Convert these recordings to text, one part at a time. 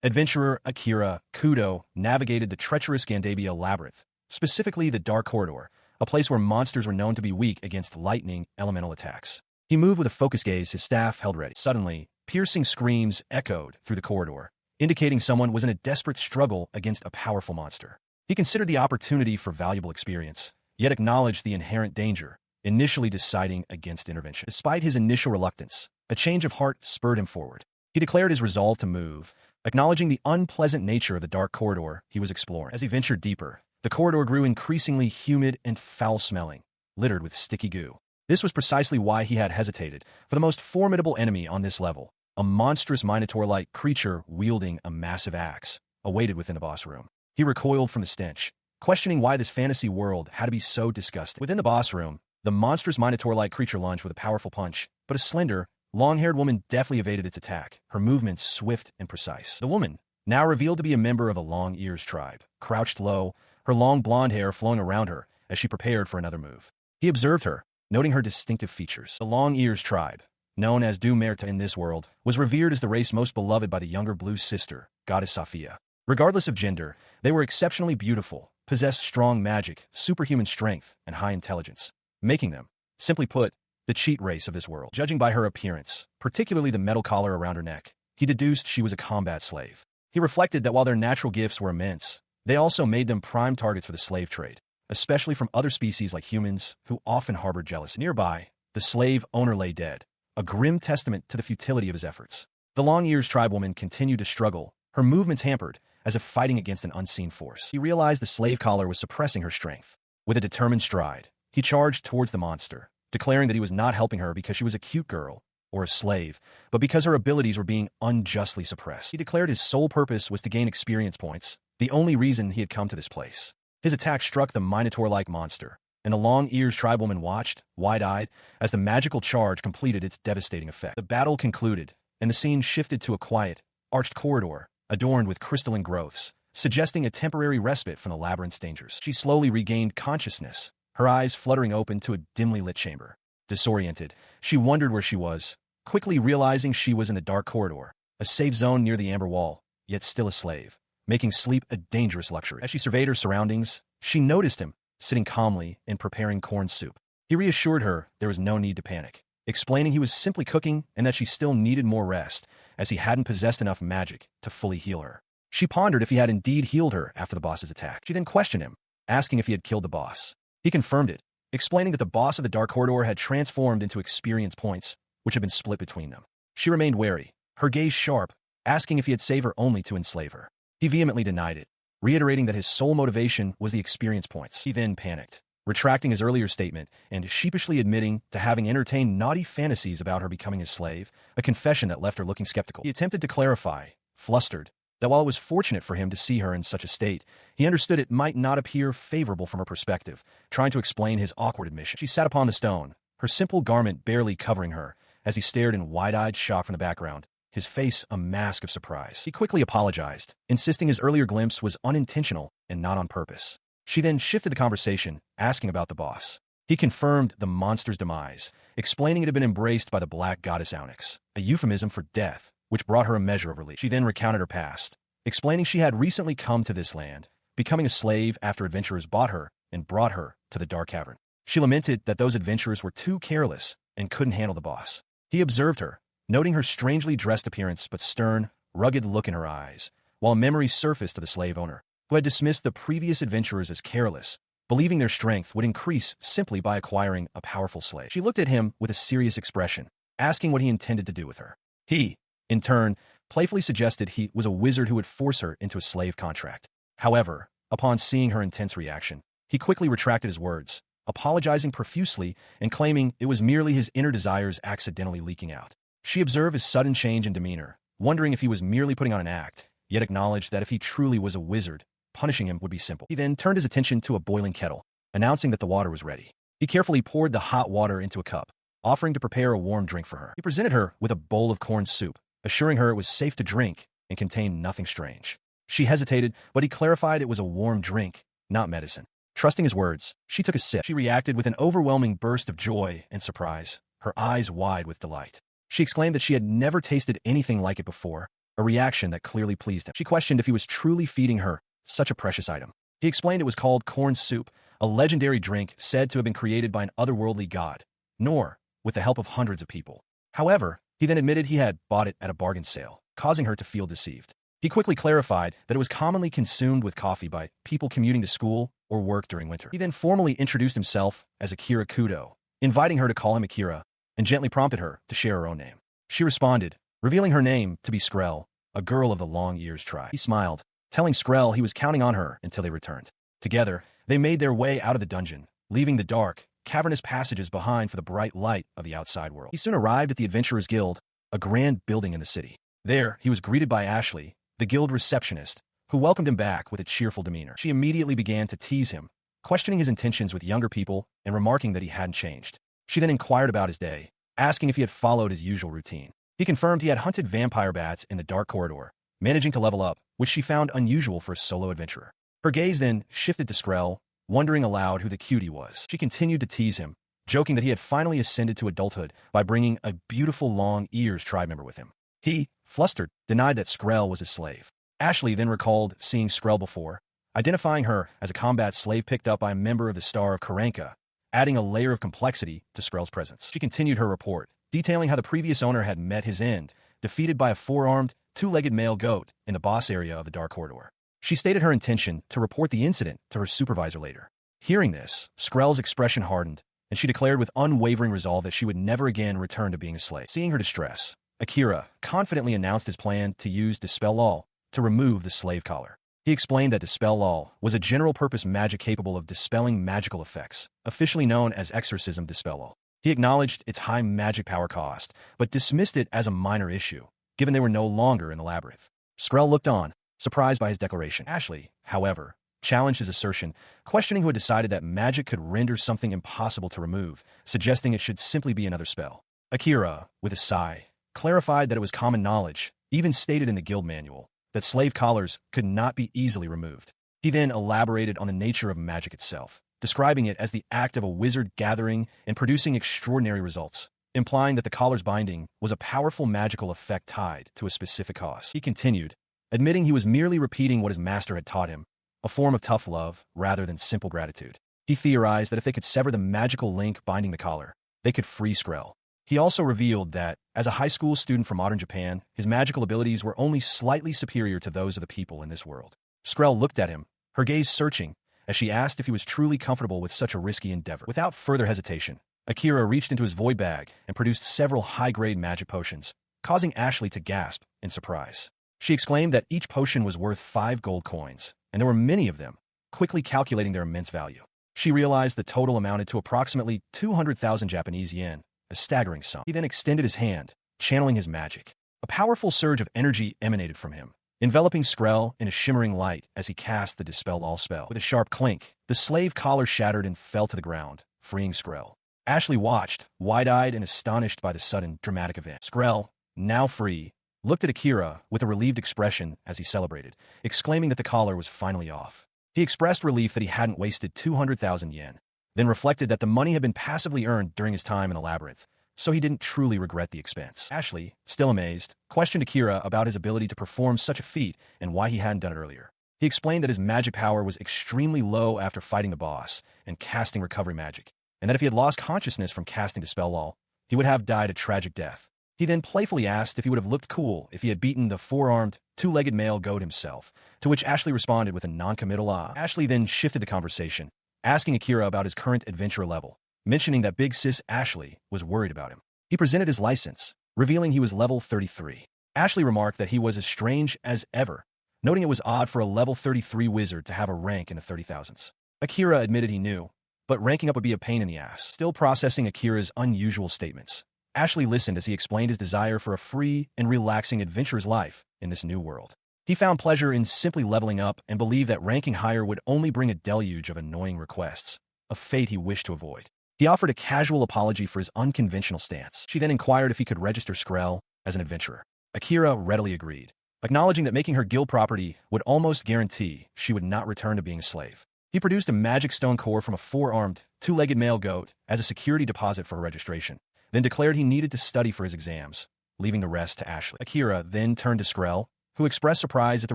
Adventurer Akira Kudo navigated the treacherous Gandabia Labyrinth, specifically the Dark Corridor, a place where monsters were known to be weak against lightning elemental attacks. He moved with a focused gaze, his staff held ready. Suddenly, piercing screams echoed through the corridor, indicating someone was in a desperate struggle against a powerful monster. He considered the opportunity for valuable experience, yet acknowledged the inherent danger, initially deciding against intervention. Despite his initial reluctance, a change of heart spurred him forward. He declared his resolve to move, acknowledging the unpleasant nature of the dark corridor he was exploring. As he ventured deeper, the corridor grew increasingly humid and foul-smelling, littered with sticky goo. This was precisely why he had hesitated, for the most formidable enemy on this level, a monstrous minotaur-like creature wielding a massive axe, awaited within the boss room. He recoiled from the stench, questioning why this fantasy world had to be so disgusting. Within the boss room, the monstrous minotaur-like creature lunged with a powerful punch, but a slender, long-haired woman deftly evaded its attack, her movements swift and precise. The woman, now revealed to be a member of the Long Ears tribe, crouched low, her long blonde hair flowing around her as she prepared for another move. He observed her, noting her distinctive features. The Long Ears tribe, known as Du Merta in this world, was revered as the race most beloved by the younger blue sister, goddess Sophia. Regardless of gender, they were exceptionally beautiful, possessed strong magic, superhuman strength, and high intelligence, making them, simply put, the cheat race of this world. Judging by her appearance, particularly the metal collar around her neck, he deduced she was a combat slave. He reflected that while their natural gifts were immense, they also made them prime targets for the slave trade, especially from other species like humans who often harbored jealousy. Nearby, the slave owner lay dead, a grim testament to the futility of his efforts. The Long Ears tribewoman continued to struggle, her movements hampered, as if fighting against an unseen force. He realized the slave collar was suppressing her strength. With a determined stride, he charged towards the monster, declaring that he was not helping her because she was a cute girl or a slave, but because her abilities were being unjustly suppressed. He declared his sole purpose was to gain experience points, the only reason he had come to this place. His attack struck the minotaur-like monster, and the Long Ears tribewoman watched, wide-eyed, as the magical charge completed its devastating effect. The battle concluded, and the scene shifted to a quiet, arched corridor, adorned with crystalline growths, suggesting a temporary respite from the labyrinth's dangers. She slowly regained consciousness, her eyes fluttering open to a dimly lit chamber. Disoriented, she wondered where she was, quickly realizing she was in the dark corridor, a safe zone near the amber wall, yet still a slave, making sleep a dangerous luxury. As she surveyed her surroundings, she noticed him, sitting calmly and preparing corn soup. He reassured her there was no need to panic, explaining he was simply cooking and that she still needed more rest, as he hadn't possessed enough magic to fully heal her. She pondered if he had indeed healed her after the boss's attack. She then questioned him, asking if he had killed the boss. He confirmed it, explaining that the boss of the Dark Corridor had transformed into experience points, which had been split between them. She remained wary, her gaze sharp, asking if he had saved her only to enslave her. He vehemently denied it, reiterating that his sole motivation was the experience points. He then panicked, retracting his earlier statement and sheepishly admitting to having entertained naughty fantasies about her becoming his slave, a confession that left her looking skeptical. He attempted to clarify, flustered, that while it was fortunate for him to see her in such a state, he understood it might not appear favorable from her perspective, trying to explain his awkward admission. She sat upon the stone, her simple garment barely covering her, as he stared in wide-eyed shock from the background, his face a mask of surprise. He quickly apologized, insisting his earlier glimpse was unintentional and not on purpose. She then shifted the conversation, asking about the boss. He confirmed the monster's demise, explaining it had been embraced by the black goddess Onyx, a euphemism for death, which brought her a measure of relief. She then recounted her past, explaining she had recently come to this land, becoming a slave after adventurers bought her and brought her to the Dark Cavern. She lamented that those adventurers were too careless and couldn't handle the boss. He observed her, noting her strangely dressed appearance but stern, rugged look in her eyes, while memories surfaced to the slave owner, who had dismissed the previous adventurers as careless, believing their strength would increase simply by acquiring a powerful slave. She looked at him with a serious expression, asking what he intended to do with her. He, in turn, playfully suggested he was a wizard who would force her into a slave contract. However, upon seeing her intense reaction, he quickly retracted his words, apologizing profusely and claiming it was merely his inner desires accidentally leaking out. She observed his sudden change in demeanor, wondering if he was merely putting on an act, yet acknowledged that if he truly was a wizard, punishing him would be simple. He then turned his attention to a boiling kettle, announcing that the water was ready. He carefully poured the hot water into a cup, offering to prepare a warm drink for her. He presented her with a bowl of corn soup, assuring her it was safe to drink and contained nothing strange. She hesitated, but he clarified it was a warm drink, not medicine. Trusting his words, she took a sip. She reacted with an overwhelming burst of joy and surprise, her eyes wide with delight. She exclaimed that she had never tasted anything like it before, a reaction that clearly pleased him. She questioned if he was truly feeding her such a precious item. He explained it was called corn soup, a legendary drink said to have been created by an otherworldly god, nor with the help of hundreds of people. However, he then admitted he had bought it at a bargain sale, causing her to feel deceived. He quickly clarified that it was commonly consumed with coffee by people commuting to school or work during winter. He then formally introduced himself as Akira Kudo, inviting her to call him Akira, and gently prompted her to share her own name. She responded, revealing her name to be Skrrell, a girl of the Long Ears tribe. He smiled, telling Skrrell he was counting on her until they returned. Together, they made their way out of the dungeon, leaving the dark, cavernous passages behind for the bright light of the outside world. He soon arrived at the Adventurers Guild, a grand building in the city. There, he was greeted by Ashley, the guild receptionist, who welcomed him back with a cheerful demeanor. She immediately began to tease him, questioning his intentions with younger people and remarking that he hadn't changed. She then inquired about his day, asking if he had followed his usual routine. He confirmed he had hunted vampire bats in the dark corridor, managing to level up, which she found unusual for a solo adventurer. Her gaze then shifted to Skrrell, wondering aloud who the cutie was. She continued to tease him, joking that he had finally ascended to adulthood by bringing a beautiful Long Ears tribe member with him. He, flustered, denied that Skrrell was his slave. Ashley then recalled seeing Skrrell before, identifying her as a combat slave picked up by a member of the Star of Karenka, adding a layer of complexity to Skrrell's presence. She continued her report, detailing how the previous owner had met his end, defeated by a four-armed, two-legged male goat in the boss area of the Dark Corridor. She stated her intention to report the incident to her supervisor later. Hearing this, Skrrell's expression hardened, and she declared with unwavering resolve that she would never again return to being a slave. Seeing her distress, Akira confidently announced his plan to use Dispel All to remove the slave collar. He explained that Dispel All was a general-purpose magic capable of dispelling magical effects, officially known as Exorcism Dispel All. He acknowledged its high magic power cost, but dismissed it as a minor issue, given they were no longer in the Labyrinth. Skrrell looked on, surprised by his declaration. Ashley, however, challenged his assertion, questioning who had decided that magic could render something impossible to remove, suggesting it should simply be another spell. Akira, with a sigh, clarified that it was common knowledge, even stated in the guild manual, that slave collars could not be easily removed. He then elaborated on the nature of magic itself, describing it as the act of a wizard gathering and producing extraordinary results, implying that the collar's binding was a powerful magical effect tied to a specific cause. He continued, admitting he was merely repeating what his master had taught him, a form of tough love rather than simple gratitude. He theorized that if they could sever the magical link binding the collar, they could free Skrrell. He also revealed that, as a high school student from modern Japan, his magical abilities were only slightly superior to those of the people in this world. Skrrell looked at him, her gaze searching, as she asked if he was truly comfortable with such a risky endeavor. Without further hesitation, Akira reached into his void bag and produced several high-grade magic potions, causing Ashley to gasp in surprise. She exclaimed that each potion was worth 5 gold coins, and there were many of them, quickly calculating their immense value. She realized the total amounted to approximately 200,000 Japanese yen, a staggering sum. He then extended his hand, channeling his magic. A powerful surge of energy emanated from him, enveloping Skrrell in a shimmering light as he cast the Dispel All spell. With a sharp clink, the slave collar shattered and fell to the ground, freeing Skrrell. Ashley watched, wide-eyed and astonished by the sudden, dramatic event. Skrrell, now free, looked at Akira with a relieved expression as he celebrated, exclaiming that the collar was finally off. He expressed relief that he hadn't wasted 200,000 yen, then reflected that the money had been passively earned during his time in the Labyrinth, so he didn't truly regret the expense. Ashley, still amazed, questioned Akira about his ability to perform such a feat and why he hadn't done it earlier. He explained that his magic power was extremely low after fighting the boss and casting recovery magic, and that if he had lost consciousness from casting Dispel All, he would have died a tragic death. He then playfully asked if he would have looked cool if he had beaten the four-armed, two-legged male goat himself, to which Ashley responded with a non-committal ah. Ashley then shifted the conversation, asking Akira about his current adventurer level, mentioning that big sis Ashley was worried about him. He presented his license, revealing he was level 33. Ashley remarked that he was as strange as ever, noting it was odd for a level 33 wizard to have a rank in the 30,000s. Akira admitted he knew, but ranking up would be a pain in the ass. Still processing Akira's unusual statements, Ashley listened as he explained his desire for a free and relaxing adventurer's life in this new world. He found pleasure in simply leveling up and believed that ranking higher would only bring a deluge of annoying requests, a fate he wished to avoid. He offered a casual apology for his unconventional stance. She then inquired if he could register Skrrell as an adventurer. Akira readily agreed, acknowledging that making her guild property would almost guarantee she would not return to being a slave. He produced a magic stone core from a four-armed, two-legged male goat as a security deposit for her registration, then declared he needed to study for his exams, leaving the rest to Ashley. Akira then turned to Skrrell, who expressed surprise at the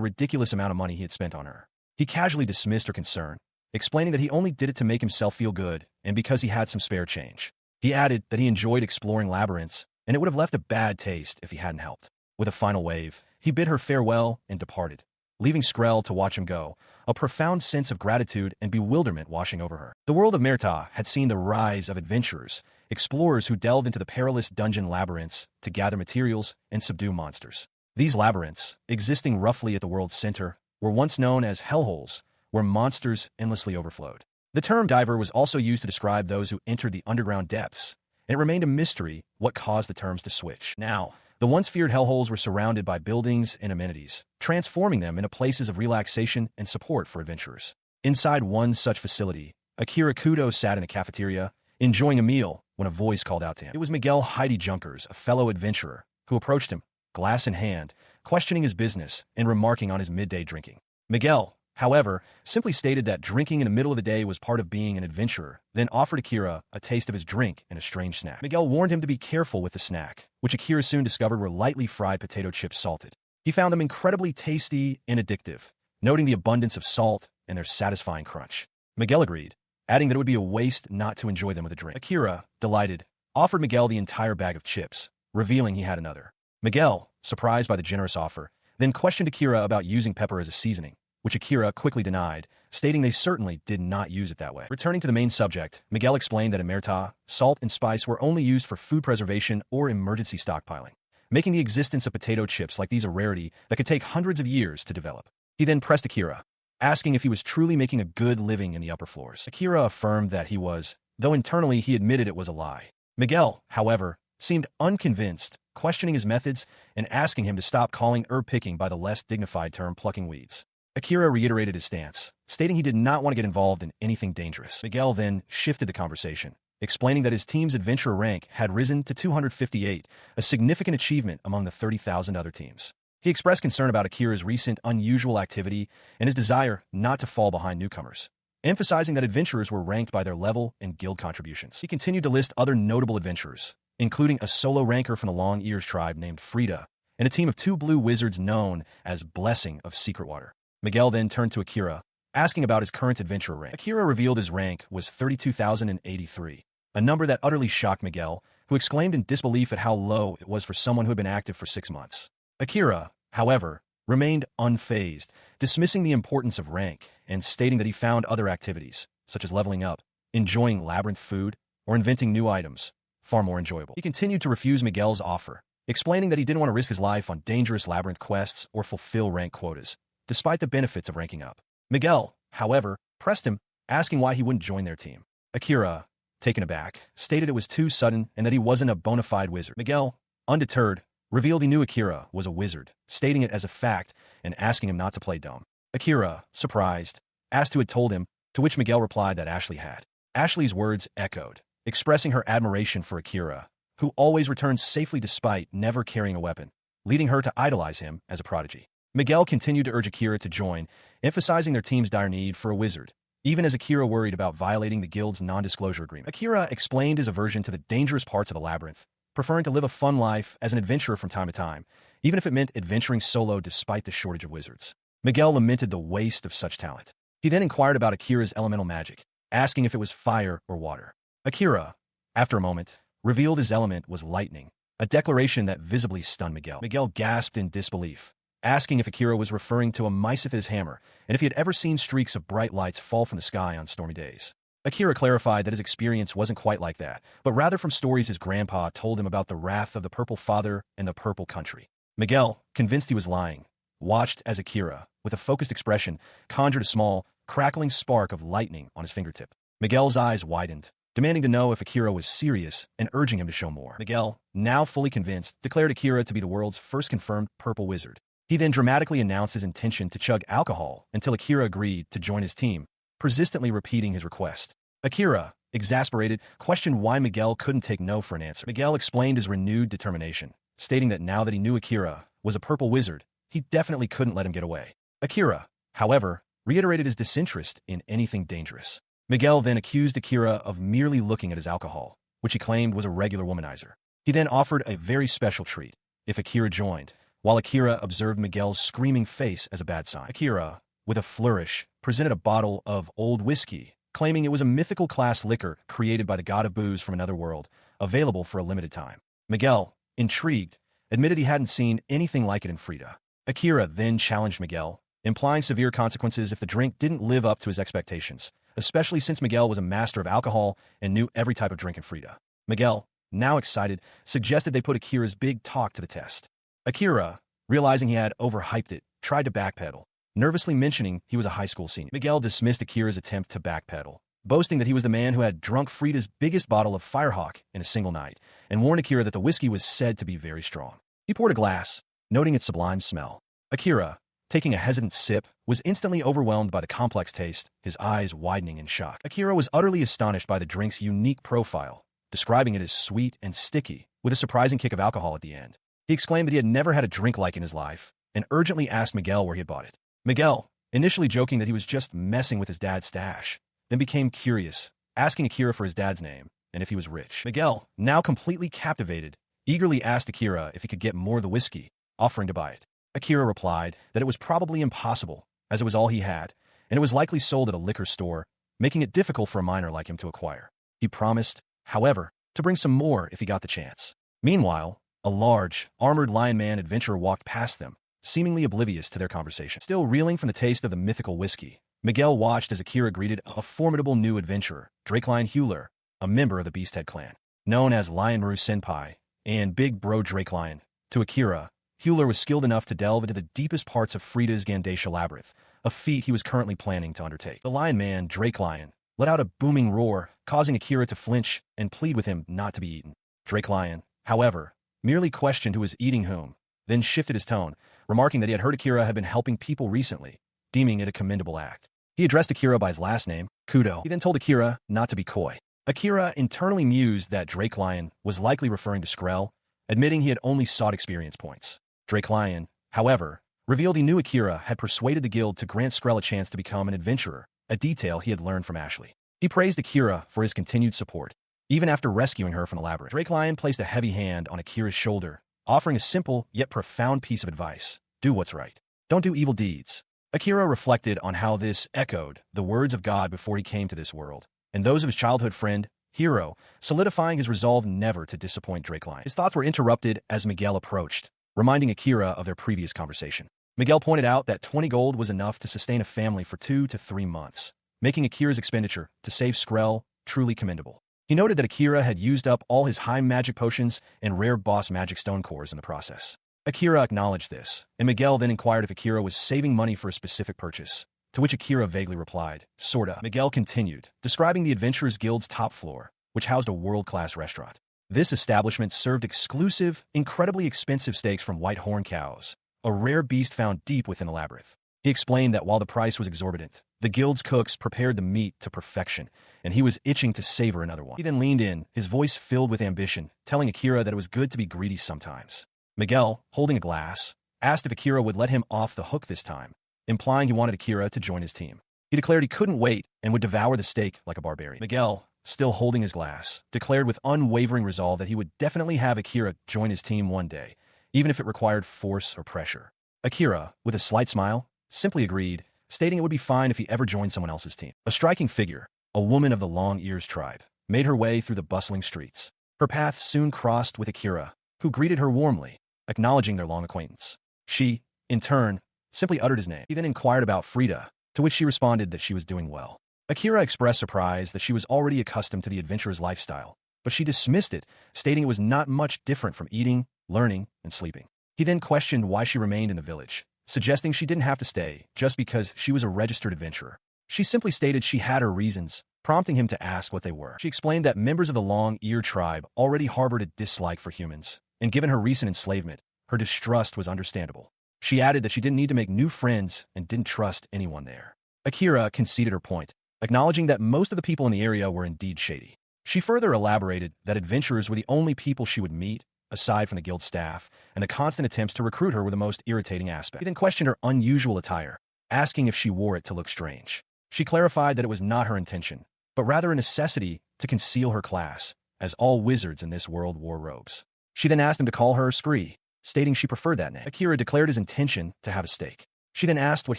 ridiculous amount of money he had spent on her. He casually dismissed her concern, explaining that he only did it to make himself feel good and because he had some spare change. He added that he enjoyed exploring labyrinths, and it would have left a bad taste if he hadn't helped. With a final wave, he bid her farewell and departed, leaving Skrrell to watch him go, a profound sense of gratitude and bewilderment washing over her. The world of Merta had seen the rise of adventurers, explorers who delved into the perilous dungeon labyrinths to gather materials and subdue monsters. These labyrinths, existing roughly at the world's center, were once known as hellholes, where monsters endlessly overflowed. The term diver was also used to describe those who entered the underground depths, and it remained a mystery what caused the terms to switch. Now, the once feared hellholes were surrounded by buildings and amenities, transforming them into places of relaxation and support for adventurers. Inside one such facility, Akira Kudo sat in a cafeteria, enjoying a meal, when a voice called out to him. It was Miguel Heidi Junkers, a fellow adventurer, who approached him, glass in hand, questioning his business and remarking on his midday drinking. Miguel, however, simply stated that drinking in the middle of the day was part of being an adventurer, then offered Akira a taste of his drink and a strange snack. Miguel warned him to be careful with the snack, which Akira soon discovered were lightly fried potato chips salted. He found them incredibly tasty and addictive, noting the abundance of salt and their satisfying crunch. Miguel agreed, adding that it would be a waste not to enjoy them with a drink. Akira, delighted, offered Miguel the entire bag of chips, revealing he had another. Miguel, surprised by the generous offer, then questioned Akira about using pepper as a seasoning, which Akira quickly denied, stating they certainly did not use it that way. Returning to the main subject, Miguel explained that in Merta, salt and spice were only used for food preservation or emergency stockpiling, making the existence of potato chips like these a rarity that could take hundreds of years to develop. He then pressed Akira, asking if he was truly making a good living in the upper floors. Akira affirmed that he was, though internally he admitted it was a lie. Miguel, however, seemed unconvinced, questioning his methods and asking him to stop calling herb picking by the less dignified term plucking weeds. Akira reiterated his stance, stating he did not want to get involved in anything dangerous. Miguel then shifted the conversation, explaining that his team's adventurer rank had risen to 258, a significant achievement among the 30,000 other teams. He expressed concern about Akira's recent unusual activity and his desire not to fall behind newcomers, emphasizing that adventurers were ranked by their level and guild contributions. He continued to list other notable adventurers, including a solo ranker from the Long Ears tribe named Frida, and a team of 2 blue wizards known as Blessing of Secretwater. Miguel then turned to Akira, asking about his current adventurer rank. Akira revealed his rank was 32,083, a number that utterly shocked Miguel, who exclaimed in disbelief at how low it was for someone who had been active for 6 months. Akira, however, remained unfazed, dismissing the importance of rank and stating that he found other activities, such as leveling up, enjoying labyrinth food, or inventing new items, far more enjoyable. He continued to refuse Miguel's offer, explaining that he didn't want to risk his life on dangerous labyrinth quests or fulfill rank quotas, despite the benefits of ranking up. Miguel, however, pressed him, asking why he wouldn't join their team. Akira, taken aback, stated it was too sudden and that he wasn't a bona fide wizard. Miguel, undeterred, revealed he knew Akira was a wizard, stating it as a fact and asking him not to play dumb. Akira, surprised, asked who had told him, to which Miguel replied that Ashley had. Ashley's words echoed, expressing her admiration for Akira, who always returns safely despite never carrying a weapon, leading her to idolize him as a prodigy. Miguel continued to urge Akira to join, emphasizing their team's dire need for a wizard, even as Akira worried about violating the guild's non-disclosure agreement. Akira explained his aversion to the dangerous parts of the labyrinth, preferring to live a fun life as an adventurer from time to time, even if it meant adventuring solo despite the shortage of wizards. Miguel lamented the waste of such talent. He then inquired about Akira's elemental magic, asking if it was fire or water. Akira, after a moment, revealed his element was lightning, a declaration that visibly stunned Miguel. Miguel gasped in disbelief, asking if Akira was referring to a Meisif's hammer and if he had ever seen streaks of bright lights fall from the sky on stormy days. Akira clarified that his experience wasn't quite like that, but rather from stories his grandpa told him about the wrath of the Purple Father and the Purple Country. Miguel, convinced he was lying, watched as Akira, with a focused expression, conjured a small, crackling spark of lightning on his fingertip. Miguel's eyes widened, demanding to know if Akira was serious and urging him to show more. Miguel, now fully convinced, declared Akira to be the world's first confirmed purple wizard. He then dramatically announced his intention to chug alcohol until Akira agreed to join his team, persistently repeating his request. Akira, exasperated, questioned why Miguel couldn't take no for an answer. Miguel explained his renewed determination, stating that now that he knew Akira was a purple wizard, he definitely couldn't let him get away. Akira, however, reiterated his disinterest in anything dangerous. Miguel then accused Akira of merely looking at his alcohol, which he claimed was a regular womanizer. He then offered a very special treat, if Akira joined, while Akira observed Miguel's screaming face as a bad sign. Akira, with a flourish, presented a bottle of old whiskey, claiming it was a mythical class liquor created by the god of booze from another world, available for a limited time. Miguel, intrigued, admitted he hadn't seen anything like it in Frida. Akira then challenged Miguel, implying severe consequences if the drink didn't live up to his expectations, especially since Miguel was a master of alcohol and knew every type of drink in Frida. Miguel, now excited, suggested they put Akira's big talk to the test. Akira, realizing he had overhyped it, tried to backpedal, nervously mentioning he was a high school senior. Miguel dismissed Akira's attempt to backpedal, boasting that he was the man who had drunk Frida's biggest bottle of Firehawk in a single night, and warned Akira that the whiskey was said to be very strong. He poured a glass, noting its sublime smell. Akira, taking a hesitant sip, was instantly overwhelmed by the complex taste, his eyes widening in shock. Akira was utterly astonished by the drink's unique profile, describing it as sweet and sticky, with a surprising kick of alcohol at the end. He exclaimed that he had never had a drink like it in his life, and urgently asked Miguel where he had bought it. Miguel, initially joking that he was just messing with his dad's stash, then became curious, asking Akira for his dad's name, and if he was rich. Miguel, now completely captivated, eagerly asked Akira if he could get more of the whiskey, offering to buy it. Akira replied that it was probably impossible, as it was all he had, and it was likely sold at a liquor store, making it difficult for a minor like him to acquire. He promised, however, to bring some more if he got the chance. Meanwhile, a large, armored lion man adventurer walked past them, seemingly oblivious to their conversation. Still reeling from the taste of the mythical whiskey, Miguel watched as Akira greeted a formidable new adventurer, Drake-Lion Hewler, a member of the Beasthead clan. Known as Lion Maru Senpai and Big Bro Drake-Lion, to Akira, Hewler was skilled enough to delve into the deepest parts of Frida's Gandacia Labyrinth, a feat he was currently planning to undertake. The lion man, Drake-Lion, let out a booming roar, causing Akira to flinch and plead with him not to be eaten. Drake-Lion, however, merely questioned who was eating whom, then shifted his tone, remarking that he had heard Akira had been helping people recently, deeming it a commendable act. He addressed Akira by his last name, Kudo. He then told Akira not to be coy. Akira internally mused that Drake-Lion was likely referring to Skrrell, admitting he had only sought experience points. Drake-Lion, however, revealed he knew Akira had persuaded the guild to grant Skrrell a chance to become an adventurer, a detail he had learned from Ashley. He praised Akira for his continued support, even after rescuing her from the labyrinth. Drake-Lion placed a heavy hand on Akira's shoulder, offering a simple yet profound piece of advice: do what's right. Don't do evil deeds. Akira reflected on how this echoed the words of God before he came to this world, and those of his childhood friend, Hero, solidifying his resolve never to disappoint Drake-Lion. His thoughts were interrupted as Miguel approached, reminding Akira of their previous conversation. Miguel pointed out that 20 gold was enough to sustain a family for 2 to 3 months, making Akira's expenditure to save Skrrell truly commendable. He noted that Akira had used up all his high magic potions and rare boss magic stone cores in the process. Akira acknowledged this, and Miguel then inquired if Akira was saving money for a specific purchase, to which Akira vaguely replied, sorta. Miguel continued, describing the Adventurers Guild's top floor, which housed a world-class restaurant. This establishment served exclusive, incredibly expensive steaks from white horn cows, a rare beast found deep within the labyrinth. He explained that while the price was exorbitant, the guild's cooks prepared the meat to perfection, and he was itching to savor another one. He then leaned in, his voice filled with ambition, telling Akira that it was good to be greedy sometimes. Miguel, holding a glass, asked if Akira would let him off the hook this time, implying he wanted Akira to join his team. He declared he couldn't wait and would devour the steak like a barbarian. Miguel, still holding his glass, declared with unwavering resolve that he would definitely have Akira join his team one day, even if it required force or pressure. Akira, with a slight smile, simply agreed, stating it would be fine if he ever joined someone else's team. A striking figure, a woman of the Long Ears tribe, made her way through the bustling streets. Her path soon crossed with Akira, who greeted her warmly, acknowledging their long acquaintance. She, in turn, simply uttered his name. He then inquired about Frida, to which she responded that she was doing well. Akira expressed surprise that she was already accustomed to the adventurer's lifestyle, but she dismissed it, stating it was not much different from eating, learning, and sleeping. He then questioned why she remained in the village, suggesting she didn't have to stay just because she was a registered adventurer. She simply stated she had her reasons, prompting him to ask what they were. She explained that members of the Long Ear tribe already harbored a dislike for humans, and given her recent enslavement, her distrust was understandable. She added that she didn't need to make new friends and didn't trust anyone there. Akira conceded her point, acknowledging that most of the people in the area were indeed shady. She further elaborated that adventurers were the only people she would meet, aside from the guild staff, and the constant attempts to recruit her were the most irritating aspect. He then questioned her unusual attire, asking if she wore it to look strange. She clarified that it was not her intention, but rather a necessity to conceal her class, as all wizards in this world wore robes. She then asked him to call her Skrrell, stating she preferred that name. Akira declared his intention to have a steak. She then asked what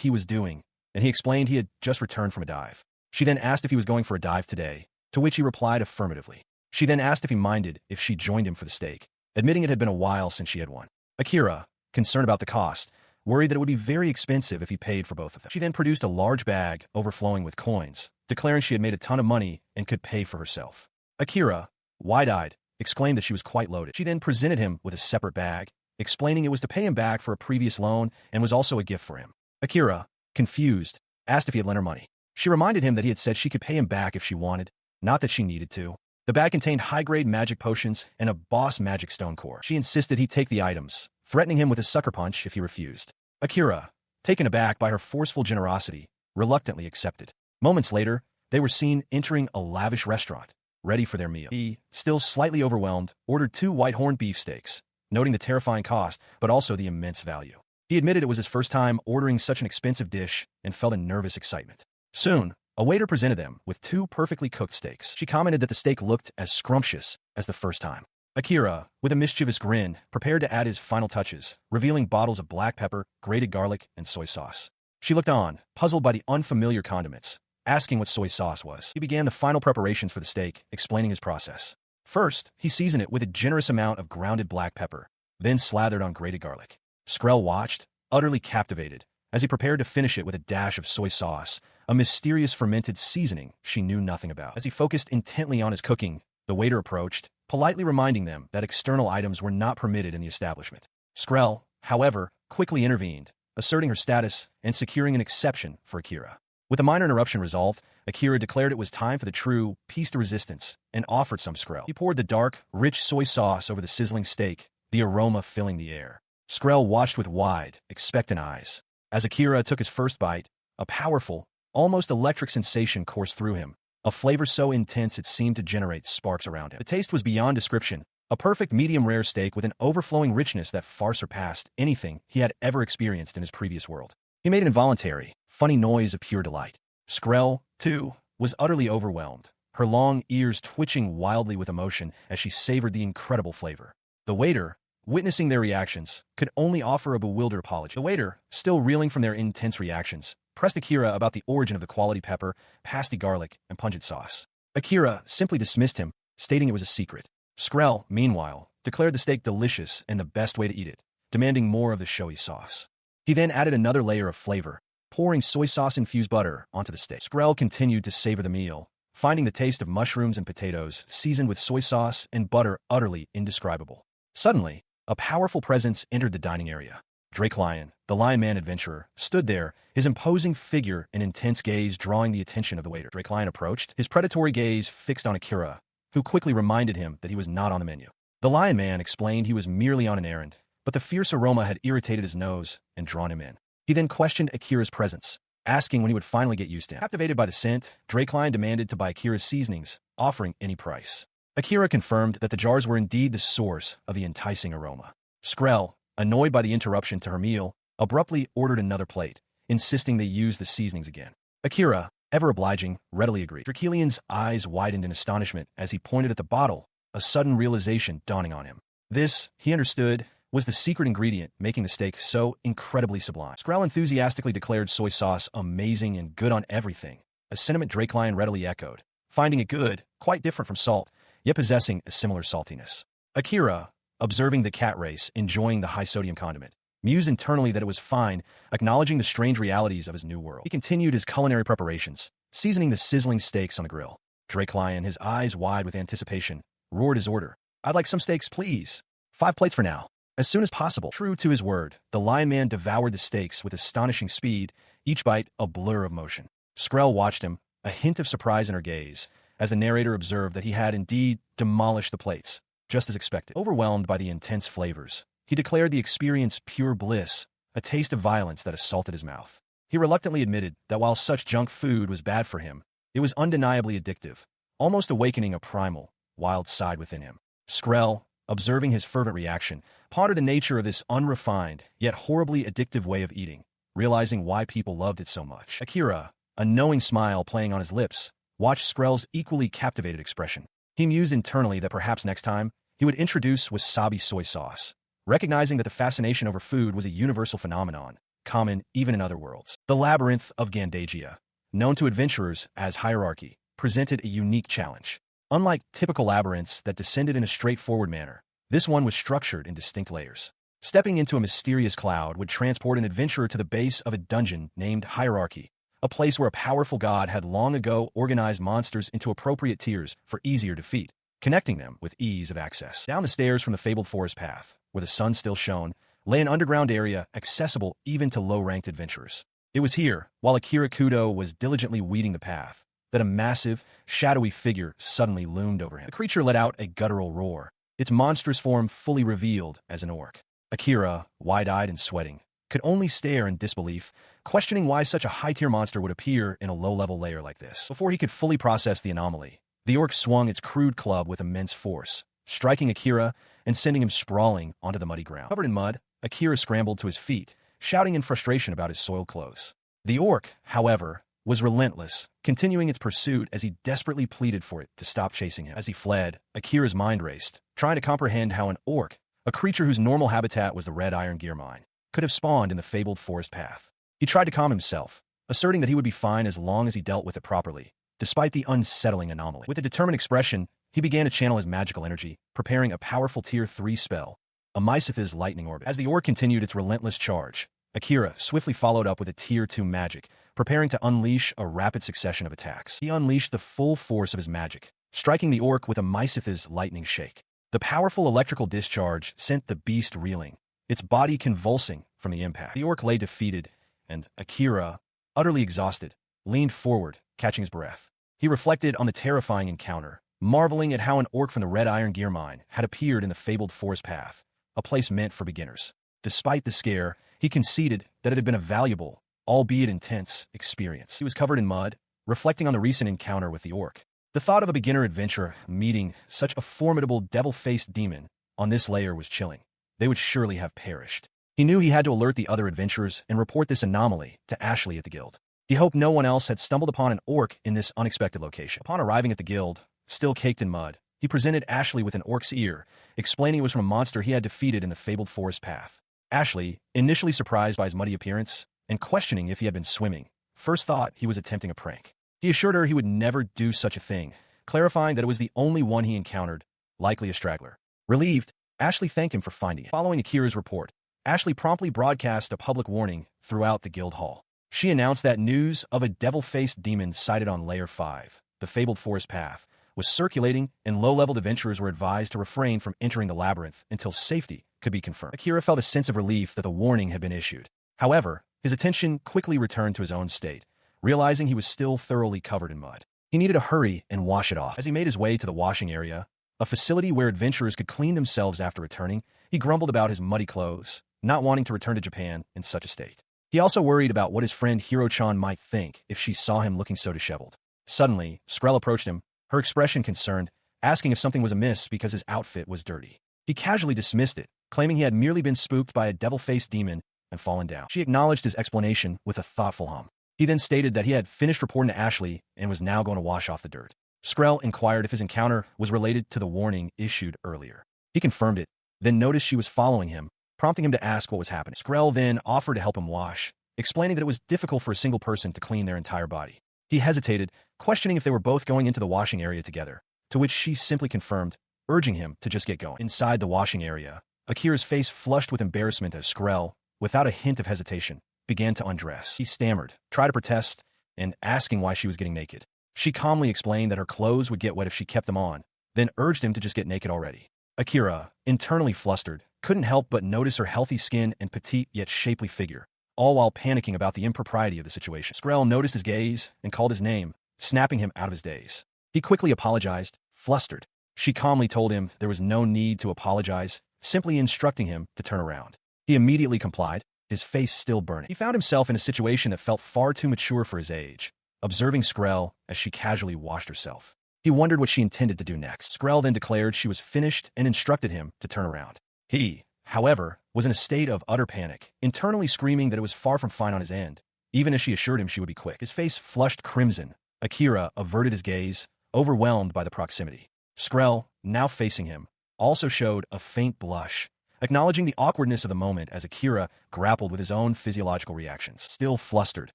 he was doing, and he explained he had just returned from a dive. She then asked if he was going for a dive today, to which he replied affirmatively. She then asked if he minded if she joined him for the steak, admitting it had been a while since she had one. Akira, concerned about the cost, worried that it would be very expensive if he paid for both of them. She then produced a large bag overflowing with coins, declaring she had made a ton of money and could pay for herself. Akira, wide-eyed, exclaimed that she was quite loaded. She then presented him with a separate bag, explaining it was to pay him back for a previous loan and was also a gift for him. Akira, confused, asked if he had lent her money. She reminded him that he had said she could pay him back if she wanted, not that she needed to. The bag contained high-grade magic potions and a boss magic stone core. She insisted he take the items, threatening him with a sucker punch if he refused. Akira, taken aback by her forceful generosity, reluctantly accepted. Moments later, they were seen entering a lavish restaurant, ready for their meal. He, still slightly overwhelmed, ordered 2 white-horned beefsteaks, noting the terrifying cost, but also the immense value. He admitted it was his first time ordering such an expensive dish and felt a nervous excitement. Soon, a waiter presented them with 2 perfectly cooked steaks. She commented that the steak looked as scrumptious as the first time. Akira, with a mischievous grin, prepared to add his final touches, revealing bottles of black pepper, grated garlic, and soy sauce. She looked on, puzzled by the unfamiliar condiments, asking what soy sauce was. He began the final preparations for the steak, explaining his process. First, he seasoned it with a generous amount of grounded black pepper, then slathered on grated garlic. Skrrell watched, utterly captivated, as he prepared to finish it with a dash of soy sauce, a mysterious fermented seasoning she knew nothing about. As he focused intently on his cooking, the waiter approached, politely reminding them that external items were not permitted in the establishment. Skrrell, however, quickly intervened, asserting her status and securing an exception for Akira. With a minor interruption resolved, Akira declared it was time for the true piece de resistance and offered some Skrrell. He poured the dark, rich soy sauce over the sizzling steak, the aroma filling the air. Skrrell watched with wide, expectant eyes. As Akira took his first bite, a powerful, almost electric sensation coursed through him, a flavor so intense it seemed to generate sparks around him. The taste was beyond description, a perfect medium-rare steak with an overflowing richness that far surpassed anything he had ever experienced in his previous world. He made an involuntary, funny noise of pure delight. Skrrell, too, was utterly overwhelmed, her long ears twitching wildly with emotion as she savored the incredible flavor. The waiter, witnessing their reactions, could only offer a bewildered apology. The waiter, still reeling from their intense reactions, pressed Akira about the origin of the quality pepper, pasty garlic, and pungent sauce. Akira simply dismissed him, stating it was a secret. Skrrell, meanwhile, declared the steak delicious and the best way to eat it, demanding more of the showy sauce. He then added another layer of flavor, pouring soy sauce-infused butter onto the steak. Skrrell continued to savor the meal, finding the taste of mushrooms and potatoes seasoned with soy sauce and butter utterly indescribable. Suddenly, a powerful presence entered the dining area. Drake Lion, the Lion Man adventurer, stood there, his imposing figure and intense gaze drawing the attention of the waiter. Drake Lion approached, his predatory gaze fixed on Akira, who quickly reminded him that he was not on the menu. The Lion Man explained he was merely on an errand, but the fierce aroma had irritated his nose and drawn him in. He then questioned Akira's presence, asking when he would finally get used to him. Captivated by the scent, Drake Lion demanded to buy Akira's seasonings, offering any price. Akira confirmed that the jars were indeed the source of the enticing aroma. Skrrell, annoyed by the interruption to her meal, abruptly ordered another plate, insisting they use the seasonings again. Akira, ever obliging, readily agreed. Drakelian's eyes widened in astonishment as he pointed at the bottle, a sudden realization dawning on him. This, he understood, was the secret ingredient making the steak so incredibly sublime. Skrrell enthusiastically declared soy sauce amazing and good on everything, a sentiment Drake Lion readily echoed, finding it good, quite different from salt, yet possessing a similar saltiness. Akira, observing the cat race enjoying the high-sodium condiment, mused internally that it was fine, acknowledging the strange realities of his new world. He continued his culinary preparations, seasoning the sizzling steaks on the grill. Drake Lion, his eyes wide with anticipation, roared his order. "I'd like some steaks, please. 5 plates for now." As soon as possible, true to his word, the Lion Man devoured the steaks with astonishing speed, each bite a blur of motion. Skrrell watched him, a hint of surprise in her gaze, as the narrator observed that he had indeed demolished the plates, just as expected. Overwhelmed by the intense flavors, he declared the experience pure bliss, a taste of violence that assaulted his mouth. He reluctantly admitted that while such junk food was bad for him, it was undeniably addictive, almost awakening a primal, wild side within him. Skrrell, observing his fervent reaction, pondered the nature of this unrefined, yet horribly addictive way of eating, realizing why people loved it so much. Akira, a knowing smile playing on his lips, watched Skrrell's equally captivated expression. He mused internally that perhaps next time, he would introduce wasabi soy sauce, recognizing that the fascination over food was a universal phenomenon, common even in other worlds. The Labyrinth of Gandagia, known to adventurers as Hierarchy, presented a unique challenge. Unlike typical labyrinths that descended in a straightforward manner, this one was structured in distinct layers. Stepping into a mysterious cloud would transport an adventurer to the base of a dungeon named Hierarchy, a place where a powerful god had long ago organized monsters into appropriate tiers for easier defeat, connecting them with ease of access. Down the stairs from the fabled forest path, where the sun still shone, lay an underground area accessible even to low-ranked adventurers. It was here, while Akira Kudo was diligently weeding the path, that a massive, shadowy figure suddenly loomed over him. The creature let out a guttural roar, its monstrous form fully revealed as an orc. Akira, wide-eyed and sweating, could only stare in disbelief, questioning why such a high-tier monster would appear in a low-level layer like this. Before he could fully process the anomaly, the orc swung its crude club with immense force, striking Akira and sending him sprawling onto the muddy ground. Covered in mud, Akira scrambled to his feet, shouting in frustration about his soiled clothes. The orc, however, was relentless, continuing its pursuit as he desperately pleaded for it to stop chasing him. As he fled, Akira's mind raced, trying to comprehend how an orc, a creature whose normal habitat was the red iron gear mine, could have spawned in the fabled forest path. He tried to calm himself, asserting that he would be fine as long as he dealt with it properly, despite the unsettling anomaly. With a determined expression, he began to channel his magical energy, preparing a powerful Tier 3 spell, a Meisiter's lightning orbit. As the orc continued its relentless charge, Akira swiftly followed up with a Tier 2 magic, preparing to unleash a rapid succession of attacks. He unleashed the full force of his magic, striking the orc with a Meisiter's lightning shake. The powerful electrical discharge sent the beast reeling, its body convulsing from the impact. The orc lay defeated, and Akira, utterly exhausted, leaned forward, catching his breath. He reflected on the terrifying encounter, marveling at how an orc from the red iron gear mine had appeared in the fabled forest path, a place meant for beginners. Despite the scare, he conceded that it had been a valuable, albeit intense, experience. He was covered in mud, reflecting on the recent encounter with the orc. The thought of a beginner adventurer meeting such a formidable devil-faced demon on this layer was chilling. They would surely have perished. He knew he had to alert the other adventurers and report this anomaly to Ashley at the guild. He hoped no one else had stumbled upon an orc in this unexpected location. Upon arriving at the guild, still caked in mud, he presented Ashley with an orc's ear, explaining it was from a monster he had defeated in the fabled forest path. Ashley, initially surprised by his muddy appearance and questioning if he had been swimming, first thought he was attempting a prank. He assured her he would never do such a thing, clarifying that it was the only one he encountered, likely a straggler. Relieved, Ashley thanked him for finding it. Following Akira's report, Ashley promptly broadcast a public warning throughout the guild hall. She announced that news of a devil-faced demon sighted on Layer 5, the fabled forest path, was circulating, and low-level adventurers were advised to refrain from entering the labyrinth until safety could be confirmed. Akira felt a sense of relief that the warning had been issued. However, his attention quickly returned to his own state, realizing he was still thoroughly covered in mud. He needed to hurry and wash it off. As he made his way to the washing area, a facility where adventurers could clean themselves after returning, he grumbled about his muddy clothes, not wanting to return to Japan in such a state. He also worried about what his friend Hiro-chan might think if she saw him looking so disheveled. Suddenly, Skrrell approached him, her expression concerned, asking if something was amiss because his outfit was dirty. He casually dismissed it, claiming he had merely been spooked by a devil-faced demon and fallen down. She acknowledged his explanation with a thoughtful hum. He then stated that he had finished reporting to Ashley and was now going to wash off the dirt. Skrrell inquired if his encounter was related to the warning issued earlier. He confirmed it, then noticed she was following him, prompting him to ask what was happening. Skrrell then offered to help him wash, explaining that it was difficult for a single person to clean their entire body. He hesitated, questioning if they were both going into the washing area together, to which she simply confirmed, urging him to just get going. Inside the washing area, Akira's face flushed with embarrassment as Skrrell, without a hint of hesitation, began to undress. He stammered, tried to protest, and asking why she was getting naked. She calmly explained that her clothes would get wet if she kept them on, then urged him to just get naked already. Akira, internally flustered, couldn't help but notice her healthy skin and petite yet shapely figure, all while panicking about the impropriety of the situation. Skrrell noticed his gaze and called his name, snapping him out of his daze. He quickly apologized, flustered. She calmly told him there was no need to apologize, simply instructing him to turn around. He immediately complied, his face still burning. He found himself in a situation that felt far too mature for his age, observing Skrrell as she casually washed herself. He wondered what she intended to do next. Skrrell then declared she was finished and instructed him to turn around. He, however, was in a state of utter panic, internally screaming that it was far from fine on his end, even as she assured him she would be quick. His face flushed crimson. Akira averted his gaze, overwhelmed by the proximity. Skrrell, now facing him, also showed a faint blush, acknowledging the awkwardness of the moment as Akira grappled with his own physiological reactions. Still flustered,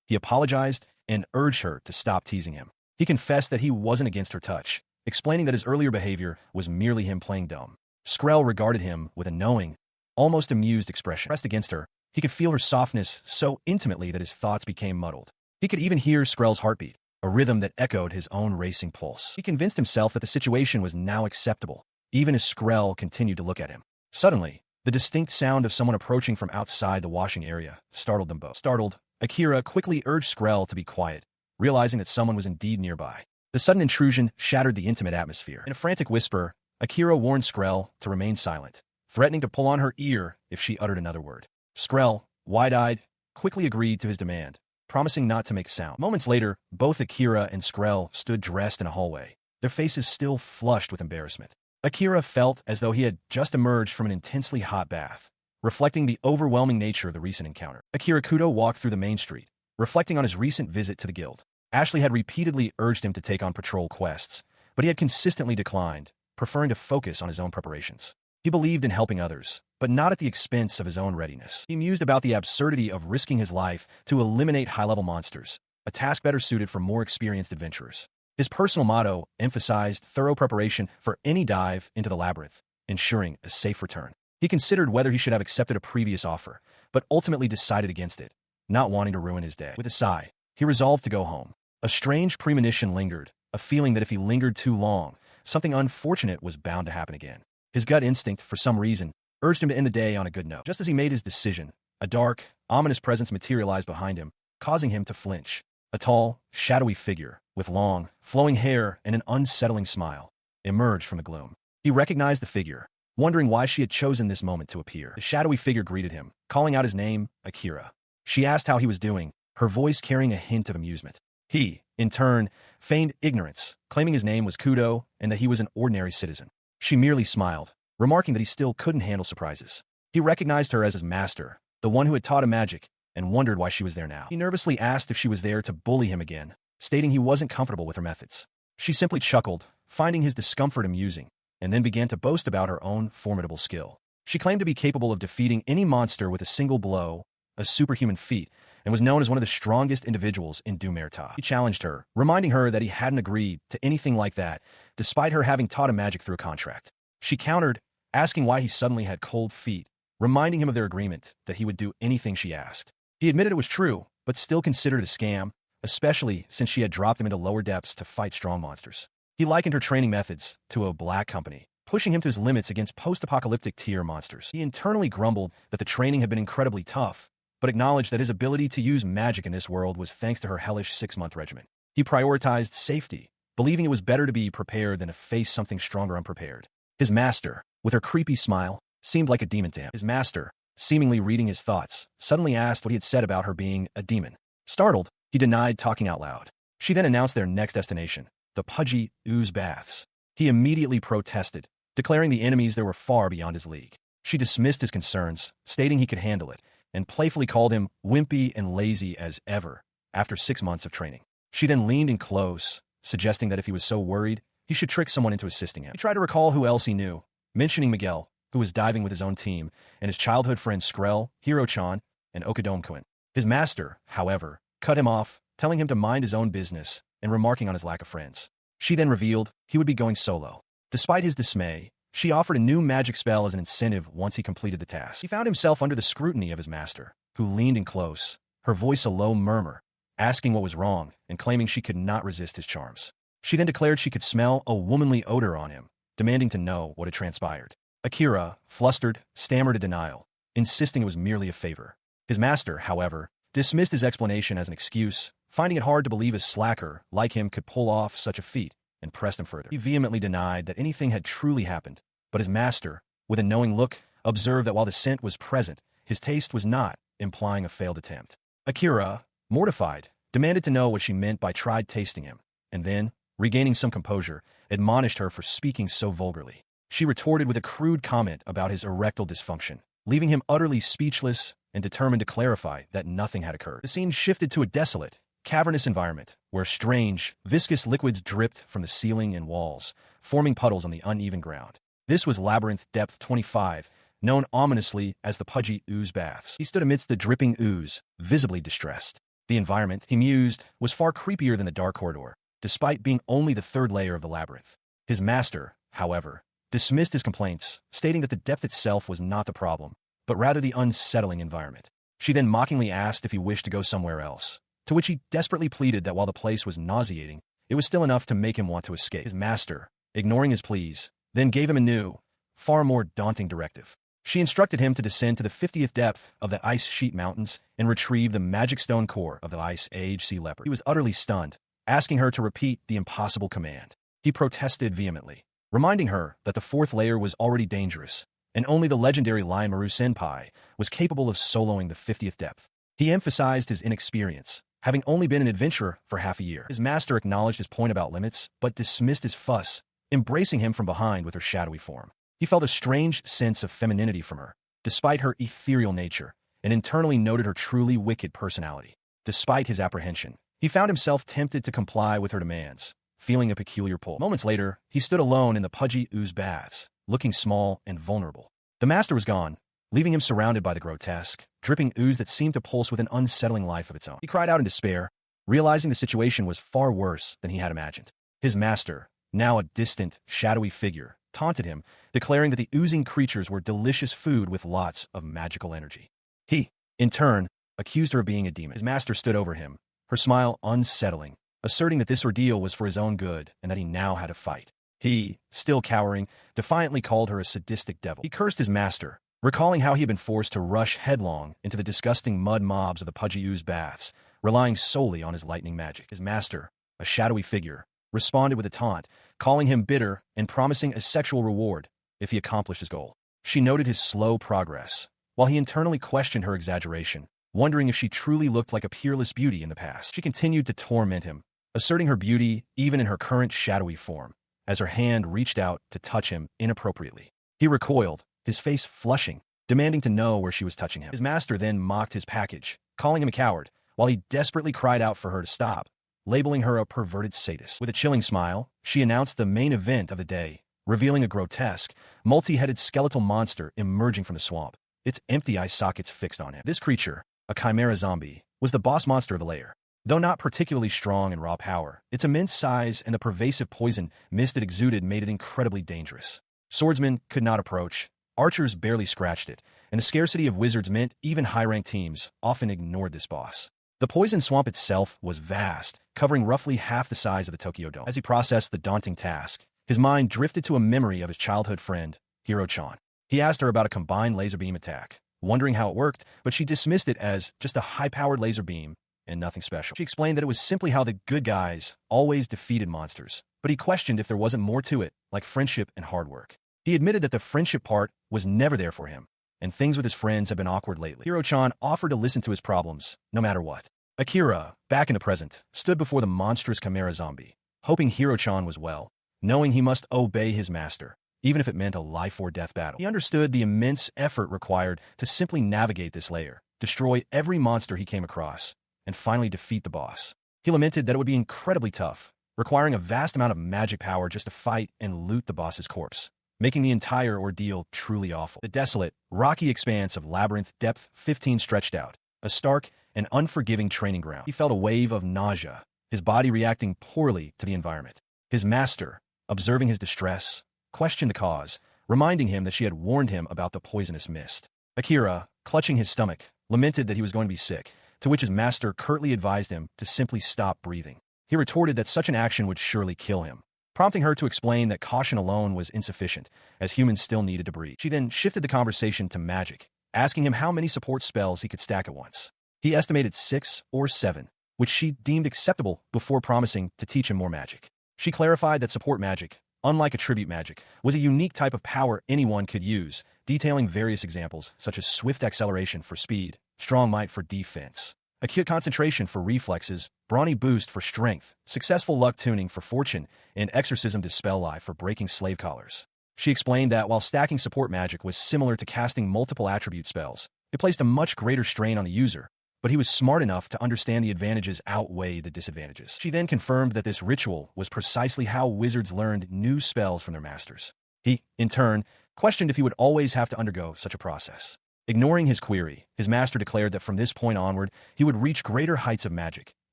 he apologized and urged her to stop teasing him. He confessed that he wasn't against her touch, explaining that his earlier behavior was merely him playing dumb. Skrrell regarded him with a knowing, almost amused expression. Pressed against her, he could feel her softness so intimately that his thoughts became muddled. He could even hear Skrrell's heartbeat, a rhythm that echoed his own racing pulse. He convinced himself that the situation was now acceptable, even as Skrrell continued to look at him. Suddenly, the distinct sound of someone approaching from outside the washing area startled them both. Startled, Akira quickly urged Skrrell to be quiet, realizing that someone was indeed nearby. The sudden intrusion shattered the intimate atmosphere. In a frantic whisper, Akira warned Skrrell to remain silent, threatening to pull on her ear if she uttered another word. Skrrell, wide-eyed, quickly agreed to his demand, promising not to make a sound. Moments later, both Akira and Skrrell stood dressed in a hallway, their faces still flushed with embarrassment. Akira felt as though he had just emerged from an intensely hot bath, reflecting the overwhelming nature of the recent encounter. Akira Kudo walked through the main street, reflecting on his recent visit to the guild. Ashley had repeatedly urged him to take on patrol quests, but he had consistently declined, preferring to focus on his own preparations. He believed in helping others, but not at the expense of his own readiness. He mused about the absurdity of risking his life to eliminate high-level monsters, a task better suited for more experienced adventurers. His personal motto emphasized thorough preparation for any dive into the labyrinth, ensuring a safe return. He considered whether he should have accepted a previous offer, but ultimately decided against it, not wanting to ruin his day. With a sigh, he resolved to go home. A strange premonition lingered, a feeling that if he lingered too long, something unfortunate was bound to happen again. His gut instinct, for some reason, urged him to end the day on a good note. Just as he made his decision, a dark, ominous presence materialized behind him, causing him to flinch. A tall, shadowy figure, with long, flowing hair and an unsettling smile, emerged from the gloom. He recognized the figure, wondering why she had chosen this moment to appear. The shadowy figure greeted him, calling out his name, Akira. She asked how he was doing, her voice carrying a hint of amusement. He, in turn, feigned ignorance, claiming his name was Kudo and that he was an ordinary citizen. She merely smiled, remarking that he still couldn't handle surprises. He recognized her as his master, the one who had taught him magic, and wondered why she was there now. He nervously asked if she was there to bully him again, stating he wasn't comfortable with her methods. She simply chuckled, finding his discomfort amusing, and then began to boast about her own formidable skill. She claimed to be capable of defeating any monster with a single blow, a superhuman feat, and was known as one of the strongest individuals in Dumerta. He challenged her, reminding her that he hadn't agreed to anything like that, despite her having taught him magic through a contract. She countered, asking why he suddenly had cold feet, reminding him of their agreement that he would do anything she asked. He admitted it was true, but still considered it a scam, especially since she had dropped him into lower depths to fight strong monsters. He likened her training methods to a black company, pushing him to his limits against post-apocalyptic tier monsters. He internally grumbled that the training had been incredibly tough, but acknowledged that his ability to use magic in this world was thanks to her hellish 6-month regimen. He prioritized safety, believing it was better to be prepared than to face something stronger unprepared. His master, with her creepy smile, seemed like a demon to him. His master, seemingly reading his thoughts, suddenly asked what he had said about her being a demon. Startled, he denied talking out loud. She then announced their next destination, the pudgy ooze baths. He immediately protested, declaring the enemies there were far beyond his league. She dismissed his concerns, stating he could handle it, and playfully called him wimpy and lazy as ever after 6 months of training. She then leaned in close, suggesting that if he was so worried, he should trick someone into assisting him. He tried to recall who else he knew, mentioning Miguel, who was diving with his own team, and his childhood friends Skrrell, Hiro-chan, and Okadome-kun. His master, however, cut him off, telling him to mind his own business and remarking on his lack of friends. She then revealed he would be going solo. Despite his dismay, she offered a new magic spell as an incentive once he completed the task. He found himself under the scrutiny of his master, who leaned in close, her voice a low murmur, asking what was wrong and claiming she could not resist his charms. She then declared she could smell a womanly odor on him, demanding to know what had transpired. Akira, flustered, stammered a denial, insisting it was merely a favor. His master, however, dismissed his explanation as an excuse, finding it hard to believe a slacker like him could pull off such a feat, and pressed him further. He vehemently denied that anything had truly happened, but his master, with a knowing look, observed that while the scent was present, his taste was not, implying a failed attempt. Akira, mortified, demanded to know what she meant by tried tasting him, and then, regaining some composure, admonished her for speaking so vulgarly. She retorted with a crude comment about his erectile dysfunction, leaving him utterly speechless and determined to clarify that nothing had occurred. The scene shifted to a desolate, cavernous environment where strange, viscous liquids dripped from the ceiling and walls, forming puddles on the uneven ground. This was Labyrinth Depth 25, known ominously as the pudgy ooze baths. He stood amidst the dripping ooze, visibly distressed. The environment, he mused, was far creepier than the dark corridor, despite being only the third layer of the labyrinth. His master, however, dismissed his complaints, stating that the depth itself was not the problem, but rather the unsettling environment. She then mockingly asked if he wished to go somewhere else, to which he desperately pleaded that while the place was nauseating, it was still enough to make him want to escape. His master, ignoring his pleas, then gave him a new, far more daunting directive. She instructed him to descend to the 50th depth of the Ice Sheet Mountains and retrieve the magic stone core of the Ice Age Sea Leopard. He was utterly stunned, asking her to repeat the impossible command. He protested vehemently, reminding her that the fourth layer was already dangerous, and only the legendary Lion Maru Senpai was capable of soloing the 50th depth. He emphasized his inexperience, having only been an adventurer for half a year. His master acknowledged his point about limits, but dismissed his fuss, embracing him from behind with her shadowy form. He felt a strange sense of femininity from her, despite her ethereal nature, and internally noted her truly wicked personality. Despite his apprehension, he found himself tempted to comply with her demands, feeling a peculiar pull. Moments later, he stood alone in the pudgy ooze baths, looking small and vulnerable. The master was gone, leaving him surrounded by the grotesque, dripping ooze that seemed to pulse with an unsettling life of its own. He cried out in despair, realizing the situation was far worse than he had imagined. His master, now a distant, shadowy figure, taunted him, declaring that the oozing creatures were delicious food with lots of magical energy. He, in turn, accused her of being a demon. His master stood over him, her smile unsettling, asserting that this ordeal was for his own good and that he now had to fight. He, still cowering, defiantly called her a sadistic devil. He cursed his master, recalling how he had been forced to rush headlong into the disgusting mud mobs of the pudgy ooze baths, relying solely on his lightning magic. His master, a shadowy figure, responded with a taunt, calling him bitter and promising a sexual reward if he accomplished his goal. She noted his slow progress, while he internally questioned her exaggeration, wondering if she truly looked like a peerless beauty in the past. She continued to torment him, asserting her beauty even in her current shadowy form, as her hand reached out to touch him inappropriately. He recoiled, his face flushing, demanding to know where she was touching him. His master then mocked his package, calling him a coward, while he desperately cried out for her to stop, labeling her a perverted sadist. With a chilling smile, she announced the main event of the day, revealing a grotesque, multi-headed skeletal monster emerging from the swamp, its empty eye sockets fixed on him. This creature, a chimera zombie, was the boss monster of the lair. Though not particularly strong in raw power, its immense size and the pervasive poison mist it exuded made it incredibly dangerous. Swordsmen could not approach, archers barely scratched it, and the scarcity of wizards meant even high-ranked teams often ignored this boss. The poison swamp itself was vast, covering roughly half the size of the Tokyo Dome. As he processed the daunting task, his mind drifted to a memory of his childhood friend, Hiro-chan. He asked her about a combined laser beam attack, wondering how it worked, but she dismissed it as just a high-powered laser beam and nothing special. She explained that it was simply how the good guys always defeated monsters, but he questioned if there wasn't more to it, like friendship and hard work. He admitted that the friendship part was never there for him, and things with his friends have been awkward lately. Hiro-chan offered to listen to his problems, no matter what. Akira, back in the present, stood before the monstrous chimera zombie, hoping Hiro-chan was well, knowing he must obey his master, even if it meant a life-or-death battle. He understood the immense effort required to simply navigate this layer, destroy every monster he came across, and finally defeat the boss. He lamented that it would be incredibly tough, requiring a vast amount of magic power just to fight and loot the boss's corpse, making the entire ordeal truly awful. The desolate, rocky expanse of Labyrinth Depth 15 stretched out, a stark and unforgiving training ground. He felt a wave of nausea, his body reacting poorly to the environment. His master, observing his distress, questioned the cause, reminding him that she had warned him about the poisonous mist. Akira, clutching his stomach, lamented that he was going to be sick, to which his master curtly advised him to simply stop breathing. He retorted that such an action would surely kill him, prompting her to explain that caution alone was insufficient, as humans still needed to breathe. She then shifted the conversation to magic, asking him how many support spells he could stack at once. He estimated 6 or 7, which she deemed acceptable before promising to teach him more magic. She clarified that support magic, unlike attribute magic, was a unique type of power anyone could use, detailing various examples such as swift acceleration for speed, strong might for defense, acute concentration for reflexes, brawny boost for strength, successful luck tuning for fortune, and exorcism dispel lie for breaking slave collars. She explained that while stacking support magic was similar to casting multiple attribute spells, it placed a much greater strain on the user, but he was smart enough to understand the advantages outweigh the disadvantages. She then confirmed that this ritual was precisely how wizards learned new spells from their masters. He, in turn, questioned if he would always have to undergo such a process. Ignoring his query, his master declared that from this point onward, he would reach greater heights of magic,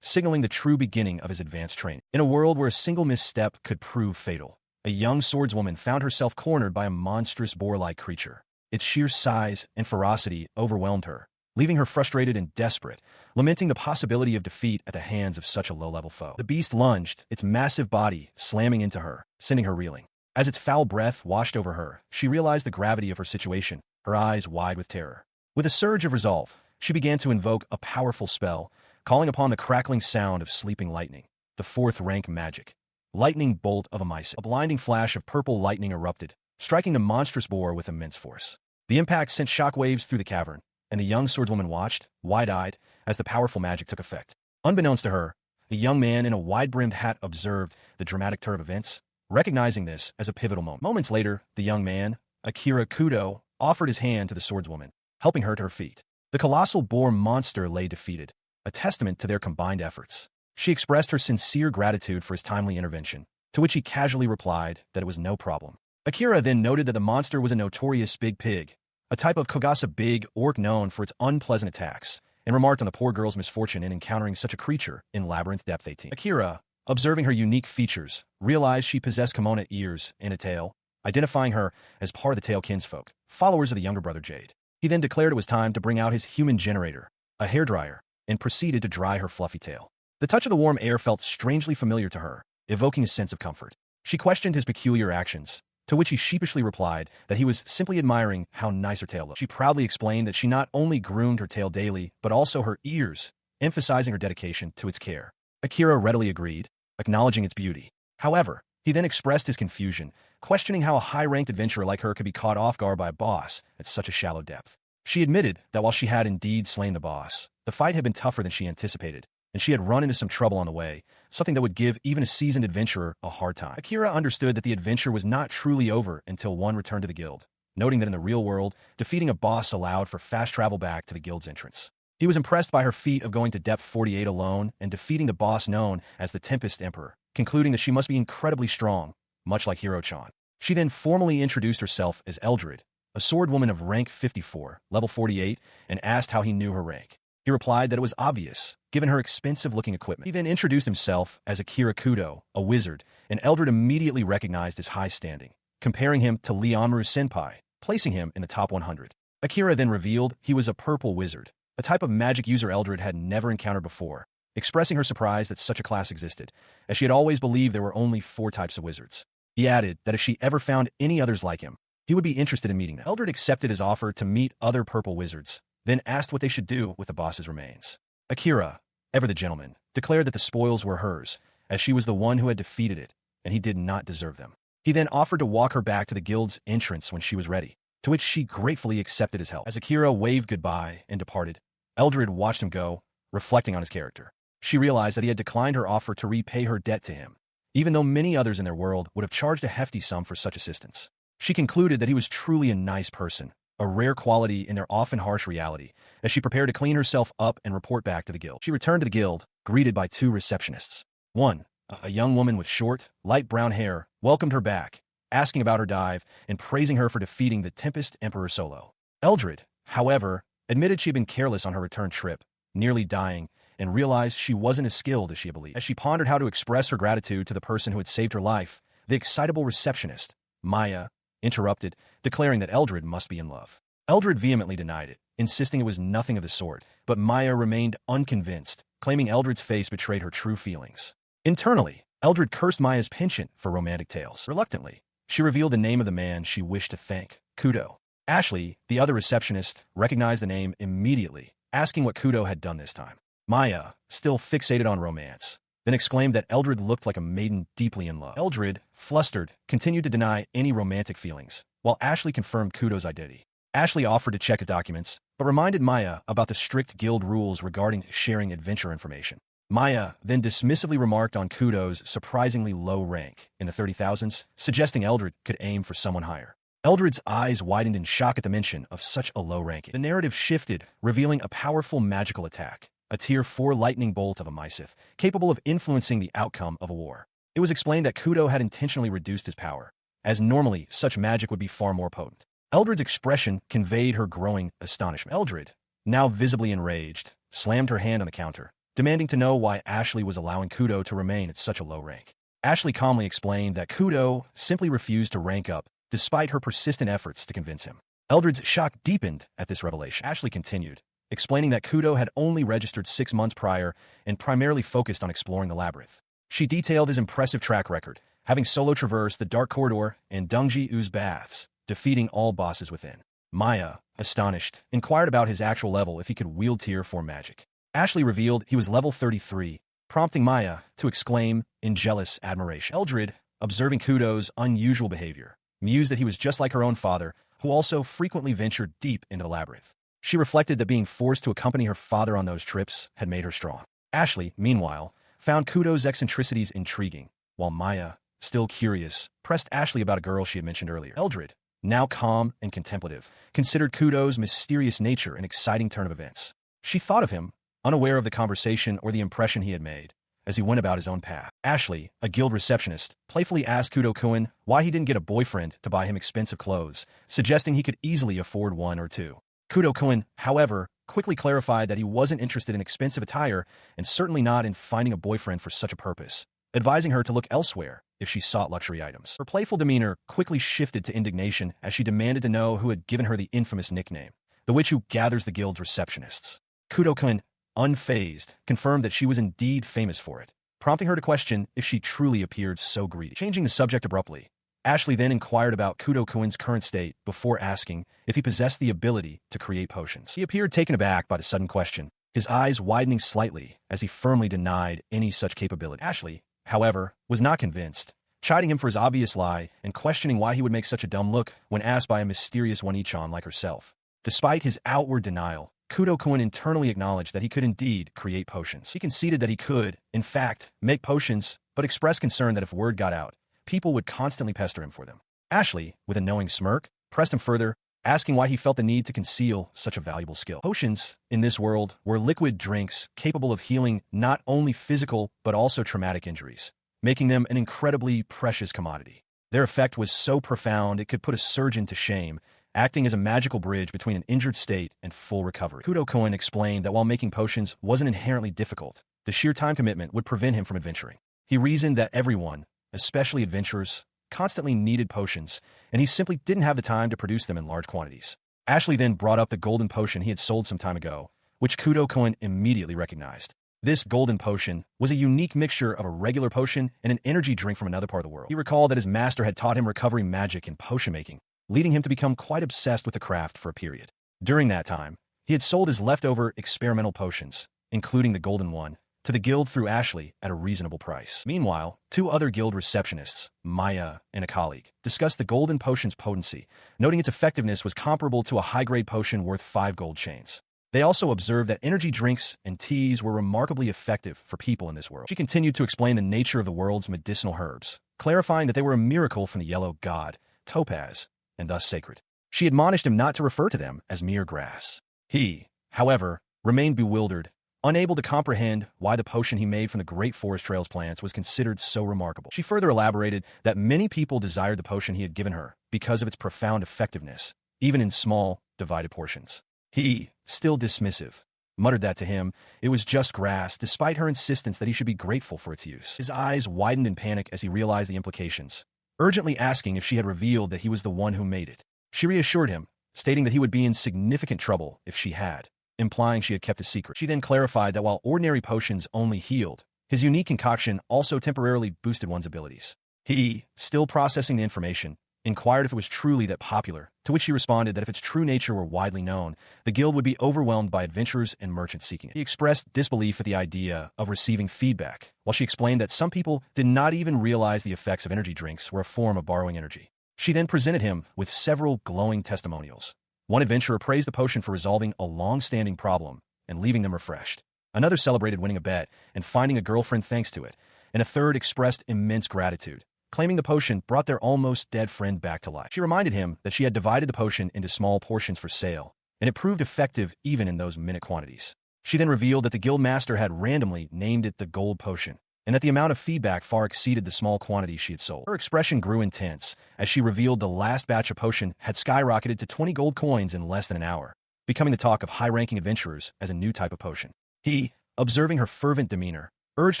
signaling the true beginning of his advanced training. In a world where a single misstep could prove fatal, a young swordswoman found herself cornered by a monstrous boar-like creature. Its sheer size and ferocity overwhelmed her, leaving her frustrated and desperate, lamenting the possibility of defeat at the hands of such a low-level foe. The beast lunged, its massive body slamming into her, sending her reeling. As its foul breath washed over her, she realized the gravity of her situation, her eyes wide with terror. With a surge of resolve, she began to invoke a powerful spell, calling upon the crackling sound of sleeping lightning, the fourth-rank magic. Lightning bolt of a meister. A blinding flash of purple lightning erupted, striking the monstrous boar with immense force. The impact sent shockwaves through the cavern, and the young swordswoman watched, wide-eyed, as the powerful magic took effect. Unbeknownst to her, a young man in a wide-brimmed hat observed the dramatic turn of events, recognizing this as a pivotal moment. Moments later, the young man, Akira Kudo, offered his hand to the swordswoman, helping her to her feet. The colossal boar monster lay defeated, a testament to their combined efforts. She expressed her sincere gratitude for his timely intervention, to which he casually replied that it was no problem. Akira then noted that the monster was a notorious big pig, a type of Kogasa big orc known for its unpleasant attacks, and remarked on the poor girl's misfortune in encountering such a creature in Labyrinth Depth 18. Akira, observing her unique features, realized she possessed kimono ears and a tail, identifying her as part of the tail kinsfolk, followers of the younger brother Jade. He then declared it was time to bring out his human generator, a hairdryer, and proceeded to dry her fluffy tail. The touch of the warm air felt strangely familiar to her, evoking a sense of comfort. She questioned his peculiar actions, to which he sheepishly replied that he was simply admiring how nice her tail looked. She proudly explained that she not only groomed her tail daily, but also her ears, emphasizing her dedication to its care. Akira readily agreed, acknowledging its beauty. However, he then expressed his confusion, questioning how a high-ranked adventurer like her could be caught off guard by a boss at such a shallow depth. She admitted that while she had indeed slain the boss, the fight had been tougher than she anticipated, and she had run into some trouble on the way, something that would give even a seasoned adventurer a hard time. Akira understood that the adventure was not truly over until one returned to the guild, noting that in the real world, defeating a boss allowed for fast travel back to the guild's entrance. He was impressed by her feat of going to depth 48 alone and defeating the boss known as the Tempest Emperor, concluding that she must be incredibly strong, much like Hiro-chan. She then formally introduced herself as Eldrid, a swordwoman of rank 54, level 48, and asked how he knew her rank. He replied that it was obvious, given her expensive-looking equipment. He then introduced himself as Akira Kudo, a wizard, and Eldrid immediately recognized his high standing, comparing him to Liamaru-senpai, placing him in the top 100. Akira then revealed he was a purple wizard, a type of magic user Eldrid had never encountered before, expressing her surprise that such a class existed, as she had always believed there were only 4 types of wizards. He added that if she ever found any others like him, he would be interested in meeting them. Eldrid accepted his offer to meet other purple wizards, then asked what they should do with the boss's remains. Akira, ever the gentleman, declared that the spoils were hers, as she was the one who had defeated it, and he did not deserve them. He then offered to walk her back to the guild's entrance when she was ready, to which she gratefully accepted his help. As Akira waved goodbye and departed, Eldrid watched him go, reflecting on his character. She realized that he had declined her offer to repay her debt to him, even though many others in their world would have charged a hefty sum for such assistance. She concluded that he was truly a nice person, a rare quality in their often harsh reality, as she prepared to clean herself up and report back to the guild. She returned to the guild, greeted by 2 receptionists. One, a young woman with short, light brown hair, welcomed her back, asking about her dive and praising her for defeating the Tempest Emperor solo. Eldrid, however, admitted she had been careless on her return trip, nearly dying, and realized she wasn't as skilled as she had believed. As she pondered how to express her gratitude to the person who had saved her life, the excitable receptionist, Maya, interrupted, declaring that Eldrid must be in love. Eldrid vehemently denied it, insisting it was nothing of the sort, but Maya remained unconvinced, claiming Eldrid's face betrayed her true feelings. Internally, Eldrid cursed Maya's penchant for romantic tales. Reluctantly, she revealed the name of the man she wished to thank, Kudo. Ashley, the other receptionist, recognized the name immediately, asking what Kudo had done this time. Maya, still fixated on romance, then exclaimed that Eldrid looked like a maiden deeply in love. Eldrid, flustered, continued to deny any romantic feelings, while Ashley confirmed Kudo's identity. Ashley offered to check his documents, but reminded Maya about the strict guild rules regarding sharing adventure information. Maya then dismissively remarked on Kudo's surprisingly low rank in the 30,000s, suggesting Eldrid could aim for someone higher. Eldrid's eyes widened in shock at the mention of such a low ranking. The narrative shifted, revealing a powerful magical attack, a tier 4 lightning bolt of a meister, capable of influencing the outcome of a war. It was explained that Kudo had intentionally reduced his power, as normally such magic would be far more potent. Eldrid's expression conveyed her growing astonishment. Eldrid, now visibly enraged, slammed her hand on the counter, demanding to know why Ashley was allowing Kudo to remain at such a low rank. Ashley calmly explained that Kudo simply refused to rank up despite her persistent efforts to convince him. Eldrid's shock deepened at this revelation. Ashley continued, explaining that Kudo had only registered 6 months prior and primarily focused on exploring the Labyrinth. She detailed his impressive track record, having solo traversed the Dark Corridor and Dungji U's baths, defeating all bosses within. Maya, astonished, inquired about his actual level if he could wield tier 4 magic. Ashley revealed he was level 33, prompting Maya to exclaim in jealous admiration. Eldrid, observing Kudo's unusual behavior, mused that he was just like her own father, who also frequently ventured deep into the Labyrinth. She reflected that being forced to accompany her father on those trips had made her strong. Ashley, meanwhile, found Kudo's eccentricities intriguing, while Maya, still curious, pressed Ashley about a girl she had mentioned earlier. Eldrid, now calm and contemplative, considered Kudo's mysterious nature an exciting turn of events. She thought of him, unaware of the conversation or the impression he had made, as he went about his own path. Ashley, a guild receptionist, playfully asked Kudo-kun why he didn't get a boyfriend to buy him expensive clothes, suggesting he could easily afford one or two. Kudo-kun, however, quickly clarified that he wasn't interested in expensive attire and certainly not in finding a boyfriend for such a purpose, advising her to look elsewhere if she sought luxury items. Her playful demeanor quickly shifted to indignation as she demanded to know who had given her the infamous nickname, the witch who gathers the guild's receptionists. Kudo-kun, unfazed, confirmed that she was indeed famous for it, prompting her to question if she truly appeared so greedy. Changing the subject abruptly, Ashley then inquired about Kudo-kun's current state before asking if he possessed the ability to create potions. He appeared taken aback by the sudden question, his eyes widening slightly as he firmly denied any such capability. Ashley, however, was not convinced, chiding him for his obvious lie and questioning why he would make such a dumb look when asked by a mysterious one-ichan like herself. Despite his outward denial, Kudo-kun internally acknowledged that he could indeed create potions. He conceded that he could, in fact, make potions, but expressed concern that if word got out, people would constantly pester him for them. Ashley, with a knowing smirk, pressed him further, asking why he felt the need to conceal such a valuable skill. Potions, in this world, were liquid drinks capable of healing not only physical but also traumatic injuries, making them an incredibly precious commodity. Their effect was so profound it could put a surgeon to shame, acting as a magical bridge between an injured state and full recovery. Kudo-kun explained that while making potions wasn't inherently difficult, the sheer time commitment would prevent him from adventuring. He reasoned that everyone, especially adventurers, constantly needed potions, and he simply didn't have the time to produce them in large quantities. Ashley then brought up the golden potion he had sold some time ago, which Kudo-kun immediately recognized. This golden potion was a unique mixture of a regular potion and an energy drink from another part of the world. He recalled that his master had taught him recovery magic and potion making, leading him to become quite obsessed with the craft for a period. During that time, he had sold his leftover experimental potions, including the golden one, to the guild through Ashley at a reasonable price. Meanwhile, 2 other guild receptionists, Maya and a colleague, discussed the golden potion's potency, noting its effectiveness was comparable to a high-grade potion worth 5 gold chains. They also observed that energy drinks and teas were remarkably effective for people in this world. She continued to explain the nature of the world's medicinal herbs, clarifying that they were a miracle from the yellow god, Topaz, and thus sacred. She admonished him not to refer to them as mere grass. He, however, remained bewildered, unable to comprehend why the potion he made from the Great Forest Trails plants was considered so remarkable. She further elaborated that many people desired the potion he had given her because of its profound effectiveness, even in small, divided portions. He, still dismissive, muttered that to him it was just grass despite her insistence that he should be grateful for its use. His eyes widened in panic as he realized the implications, urgently asking if she had revealed that he was the one who made it. She reassured him, stating that he would be in significant trouble if she had, implying she had kept a secret. She then clarified that while ordinary potions only healed, his unique concoction also temporarily boosted one's abilities. He, still processing the information, inquired if it was truly that popular, to which she responded that if its true nature were widely known, the guild would be overwhelmed by adventurers and merchants seeking it. He expressed disbelief at the idea of receiving feedback, while she explained that some people did not even realize the effects of energy drinks were a form of borrowing energy. She then presented him with several glowing testimonials. One adventurer praised the potion for resolving a long-standing problem and leaving them refreshed. Another celebrated winning a bet and finding a girlfriend thanks to it, and a third expressed immense gratitude, claiming the potion brought their almost dead friend back to life. She reminded him that she had divided the potion into small portions for sale, and it proved effective even in those minute quantities. She then revealed that the guild master had randomly named it the gold potion, and that the amount of feedback far exceeded the small quantity she had sold. Her expression grew intense as she revealed the last batch of potion had skyrocketed to 20 gold coins in less than an hour, becoming the talk of high-ranking adventurers as a new type of potion. He, observing her fervent demeanor, urged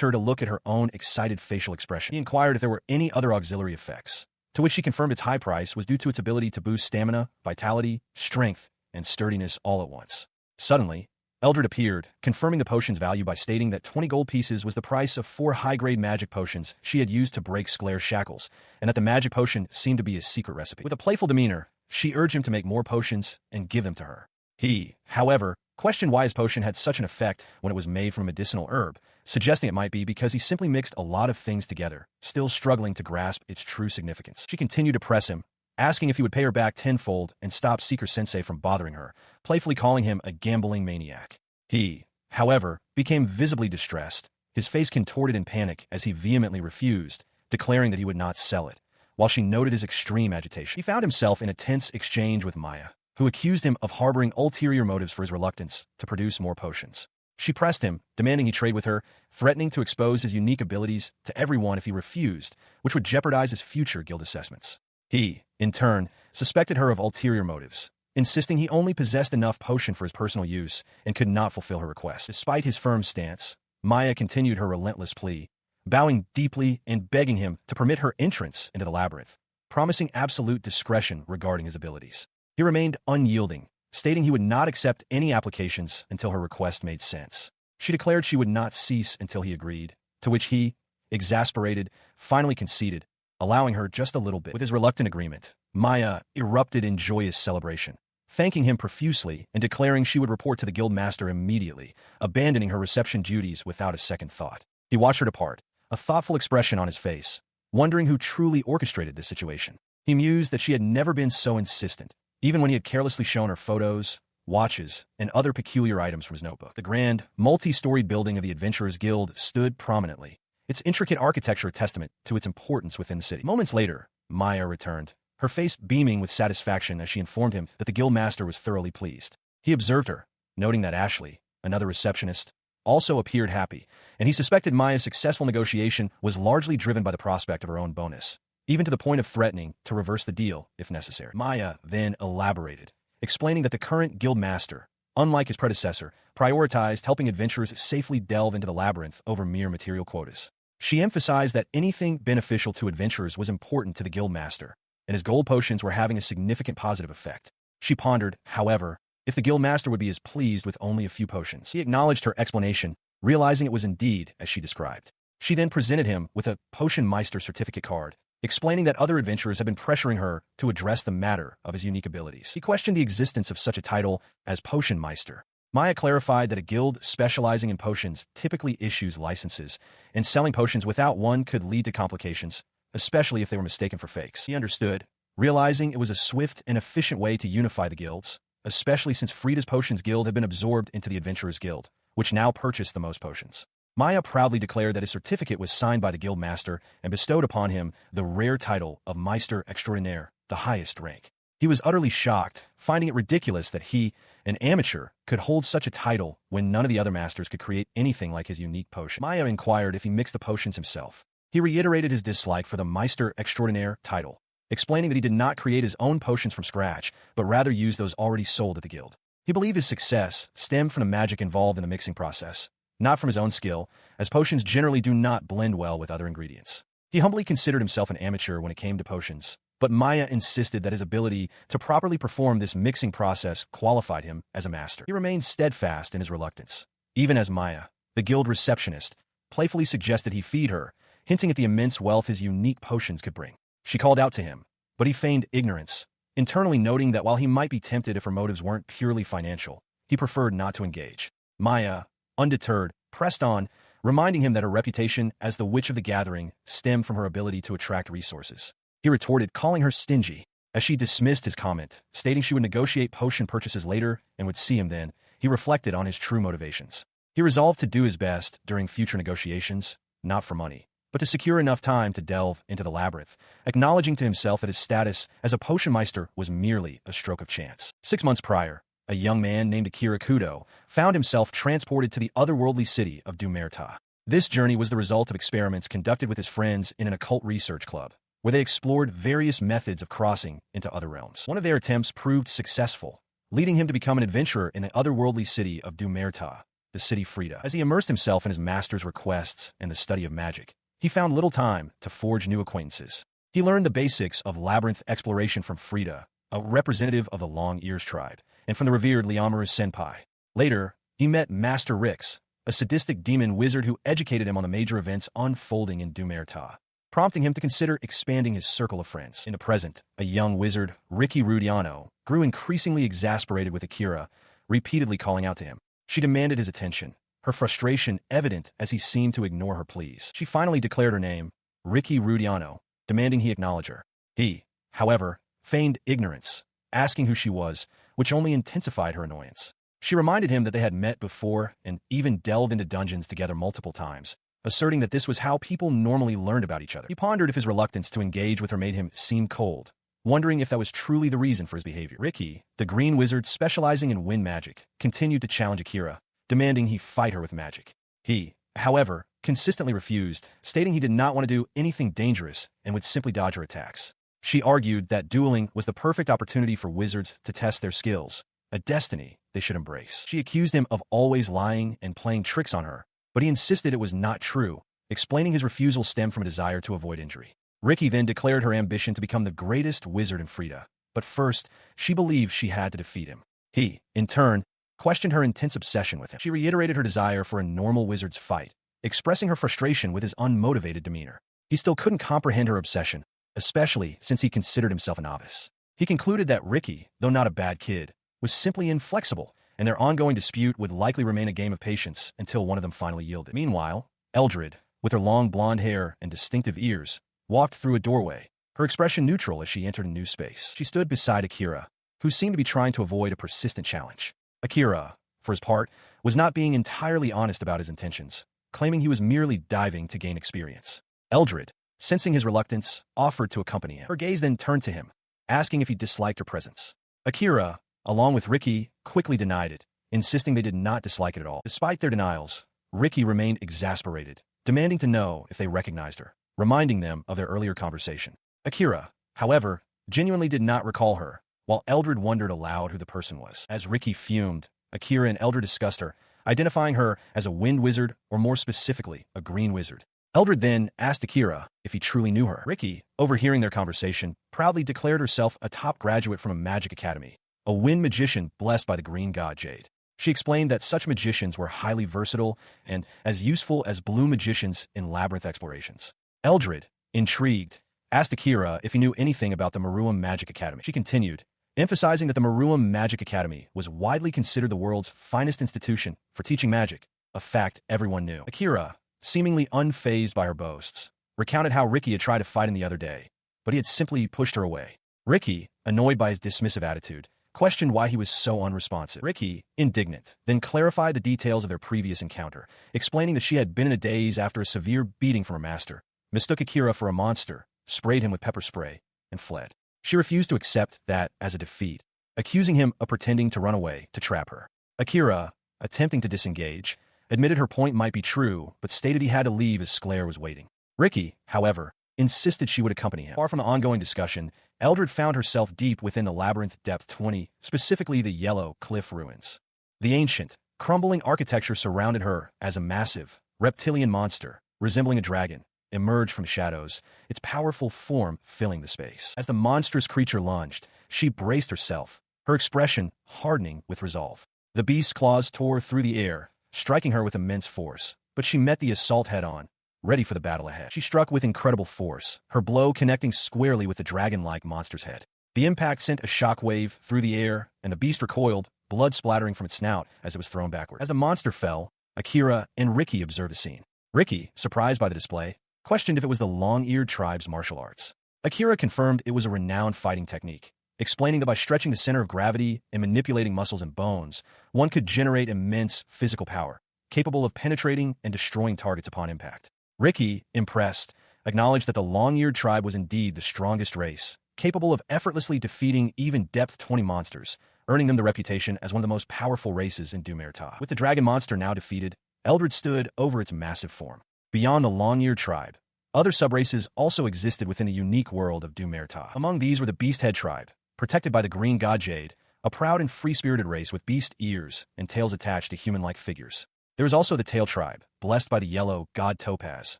her to look at her own excited facial expression. He inquired if there were any other auxiliary effects, to which she confirmed its high price was due to its ability to boost stamina, vitality, strength, and sturdiness all at once. Suddenly, Eldrid appeared, confirming the potion's value by stating that 20 gold pieces was the price of 4 high-grade magic potions she had used to break Skrrell's shackles, and that the magic potion seemed to be his secret recipe. With a playful demeanor, she urged him to make more potions and give them to her. He, however, questioned why his potion had such an effect when it was made from a medicinal herb, suggesting it might be because he simply mixed a lot of things together, still struggling to grasp its true significance. She continued to press him, asking if he would pay her back tenfold and stop Seeker-sensei from bothering her, playfully calling him a gambling maniac. He, however, became visibly distressed, his face contorted in panic as he vehemently refused, declaring that he would not sell it, while she noted his extreme agitation. He found himself in a tense exchange with Maya, who accused him of harboring ulterior motives for his reluctance to produce more potions. She pressed him, demanding he trade with her, threatening to expose his unique abilities to everyone if he refused, which would jeopardize his future guild assessments. He, in turn, suspected her of ulterior motives, insisting he only possessed enough potion for his personal use and could not fulfill her request. Despite his firm stance, Maya continued her relentless plea, bowing deeply and begging him to permit her entrance into the labyrinth, promising absolute discretion regarding his abilities. He remained unyielding, stating he would not accept any applications until her request made sense. She declared she would not cease until he agreed, to which he, exasperated, finally conceded, allowing her just a little bit. With his reluctant agreement, Maya erupted in joyous celebration, thanking him profusely and declaring she would report to the guild master immediately, abandoning her reception duties without a second thought. He watched her depart, a thoughtful expression on his face, wondering who truly orchestrated this situation. He mused that she had never been so insistent, even when he had carelessly shown her photos, watches, and other peculiar items from his notebook. The grand, multi-storied building of the Adventurers Guild stood prominently, its intricate architecture a testament to its importance within the city. Moments later, Maya returned, her face beaming with satisfaction as she informed him that the guild master was thoroughly pleased. He observed her, noting that Ashley, another receptionist, also appeared happy, and he suspected Maya's successful negotiation was largely driven by the prospect of her own bonus, even to the point of threatening to reverse the deal if necessary. Maya then elaborated, explaining that the current guild master, unlike his predecessor, prioritized helping adventurers safely delve into the labyrinth over mere material quotas. She emphasized that anything beneficial to adventurers was important to the guild master, and his gold potions were having a significant positive effect. She pondered, however, if the guild master would be as pleased with only a few potions. He acknowledged her explanation, realizing it was indeed as she described. She then presented him with a potion meister certificate card, explaining that other adventurers had been pressuring her to address the matter of his unique abilities. He questioned the existence of such a title as potion meister. Maya clarified that a guild specializing in potions typically issues licenses, and selling potions without one could lead to complications, especially if they were mistaken for fakes. He understood, realizing it was a swift and efficient way to unify the guilds, especially since Frida's Potions Guild had been absorbed into the Adventurers Guild, which now purchased the most potions. Maya proudly declared that his certificate was signed by the guild master and bestowed upon him the rare title of Meister Extraordinaire, the highest rank. He was utterly shocked, finding it ridiculous that he, an amateur, could hold such a title when none of the other masters could create anything like his unique potion. Maya inquired if he mixed the potions himself. He reiterated his dislike for the Meister Extraordinaire title, explaining that he did not create his own potions from scratch, but rather used those already sold at the guild. He believed his success stemmed from the magic involved in the mixing process, not from his own skill, as potions generally do not blend well with other ingredients. He humbly considered himself an amateur when it came to potions, but Maya insisted that his ability to properly perform this mixing process qualified him as a master. He remained steadfast in his reluctance, even as Maya, the guild receptionist, playfully suggested he feed her, hinting at the immense wealth his unique potions could bring. She called out to him, but he feigned ignorance, internally noting that while he might be tempted if her motives weren't purely financial, he preferred not to engage. Maya, undeterred, pressed on, reminding him that her reputation as the Witch of the Gathering stemmed from her ability to attract resources. He retorted, calling her stingy, as she dismissed his comment, stating she would negotiate potion purchases later and would see him then. He reflected on his true motivations. He resolved to do his best during future negotiations, not for money, but to secure enough time to delve into the labyrinth, acknowledging to himself that his status as a potion meister was merely a stroke of chance. 6 months prior, a young man named Akira Kudo found himself transported to the otherworldly city of Dumerta. This journey was the result of experiments conducted with his friends in an occult research club, where they explored various methods of crossing into other realms. One of their attempts proved successful, leading him to become an adventurer in the otherworldly city of Dumerta, the city Frida. As he immersed himself in his master's requests and the study of magic, he found little time to forge new acquaintances. He learned the basics of Labyrinth exploration from Frida, a representative of the Long Ears tribe, and from the revered Liamaru Senpai. Later, he met Master Rix, a sadistic demon wizard who educated him on the major events unfolding in Dumerta, prompting him to consider expanding his circle of friends. In the present, a young wizard, Ricky Rudiano, grew increasingly exasperated with Akira, repeatedly calling out to him. She demanded his attention, her frustration evident as he seemed to ignore her pleas. She finally declared her name, Ricky Rudiano, demanding he acknowledge her. He, however, feigned ignorance, asking who she was, which only intensified her annoyance. She reminded him that they had met before and even delved into dungeons together multiple times, asserting that this was how people normally learned about each other. He pondered if his reluctance to engage with her made him seem cold, wondering if that was truly the reason for his behavior. Ricky, the green wizard specializing in wind magic, continued to challenge Akira, demanding he fight her with magic. He, however, consistently refused, stating he did not want to do anything dangerous and would simply dodge her attacks. She argued that dueling was the perfect opportunity for wizards to test their skills, a destiny they should embrace. She accused him of always lying and playing tricks on her, but he insisted it was not true, explaining his refusal stemmed from a desire to avoid injury. Ricky then declared her ambition to become the greatest wizard in Frida, but first, she believed she had to defeat him. He, in turn, questioned her intense obsession with him. She reiterated her desire for a normal wizard's fight, expressing her frustration with his unmotivated demeanor. He still couldn't comprehend her obsession, especially since he considered himself a novice. He concluded that Ricky, though not a bad kid, was simply inflexible, and their ongoing dispute would likely remain a game of patience until one of them finally yielded. Meanwhile, Eldrid, with her long blonde hair and distinctive ears, walked through a doorway, her expression neutral as she entered a new space. She stood beside Akira, who seemed to be trying to avoid a persistent challenge. Akira, for his part, was not being entirely honest about his intentions, claiming he was merely diving to gain experience. Eldrid, sensing his reluctance, offered to accompany him. Her gaze then turned to him, asking if he disliked her presence. Akira, along with Ricky, quickly denied it, insisting they did not dislike it at all. Despite their denials, Ricky remained exasperated, demanding to know if they recognized her, reminding them of their earlier conversation. Akira, however, genuinely did not recall her, while Eldrid wondered aloud who the person was. As Ricky fumed, Akira and Eldrid discussed her, identifying her as a wind wizard or more specifically, a green wizard. Eldrid then asked Akira if he truly knew her. Ricky, overhearing their conversation, proudly declared herself a top graduate from a magic academy, a wind magician blessed by the green god Jade. She explained that such magicians were highly versatile and as useful as blue magicians in labyrinth explorations. Eldrid, intrigued, asked Akira if he knew anything about the Maruam Magic Academy. She continued, emphasizing that the Maruam Magic Academy was widely considered the world's finest institution for teaching magic, a fact everyone knew. Akira, seemingly unfazed by her boasts, recounted how Ricky had tried to fight him the other day, but he had simply pushed her away. Ricky, annoyed by his dismissive attitude, questioned why he was so unresponsive. Ricky, indignant, then clarified the details of their previous encounter, explaining that she had been in a daze after a severe beating from her master, mistook Akira for a monster, sprayed him with pepper spray, and fled. She refused to accept that as a defeat, accusing him of pretending to run away to trap her. Akira, attempting to disengage, admitted her point might be true, but stated he had to leave as Skrrell was waiting. Ricky, however, insisted she would accompany him. Far from the ongoing discussion, Eldrid found herself deep within the Labyrinth Depth 20, specifically the Yellow Cliff Ruins. The ancient, crumbling architecture surrounded her as a massive, reptilian monster, resembling a dragon, emerged from shadows, its powerful form filling the space. As the monstrous creature lunged, she braced herself, her expression hardening with resolve. The beast's claws tore through the air, striking her with immense force, but she met the assault head-on, ready for the battle ahead. She struck with incredible force, her blow connecting squarely with the dragon-like monster's head. The impact sent a shockwave through the air, and the beast recoiled, blood splattering from its snout as it was thrown backward. As the monster fell, Akira and Ricky observed the scene. Ricky, surprised by the display, questioned if it was the long-eared tribe's martial arts. Akira confirmed it was a renowned fighting technique, explaining that by stretching the center of gravity and manipulating muscles and bones, one could generate immense physical power, capable of penetrating and destroying targets upon impact. Ricky, impressed, acknowledged that the long-eared tribe was indeed the strongest race, capable of effortlessly defeating even Depth 20 monsters, earning them the reputation as one of the most powerful races in Dumerta. With the dragon monster now defeated, Eldrid stood over its massive form. Beyond the long-eared tribe, other subraces also existed within the unique world of Dumerta. Among these were the Beasthead tribe, protected by the green god Jade, a proud and free-spirited race with beast ears and tails attached to human-like figures. There was also the Tail tribe, blessed by the yellow god Topaz,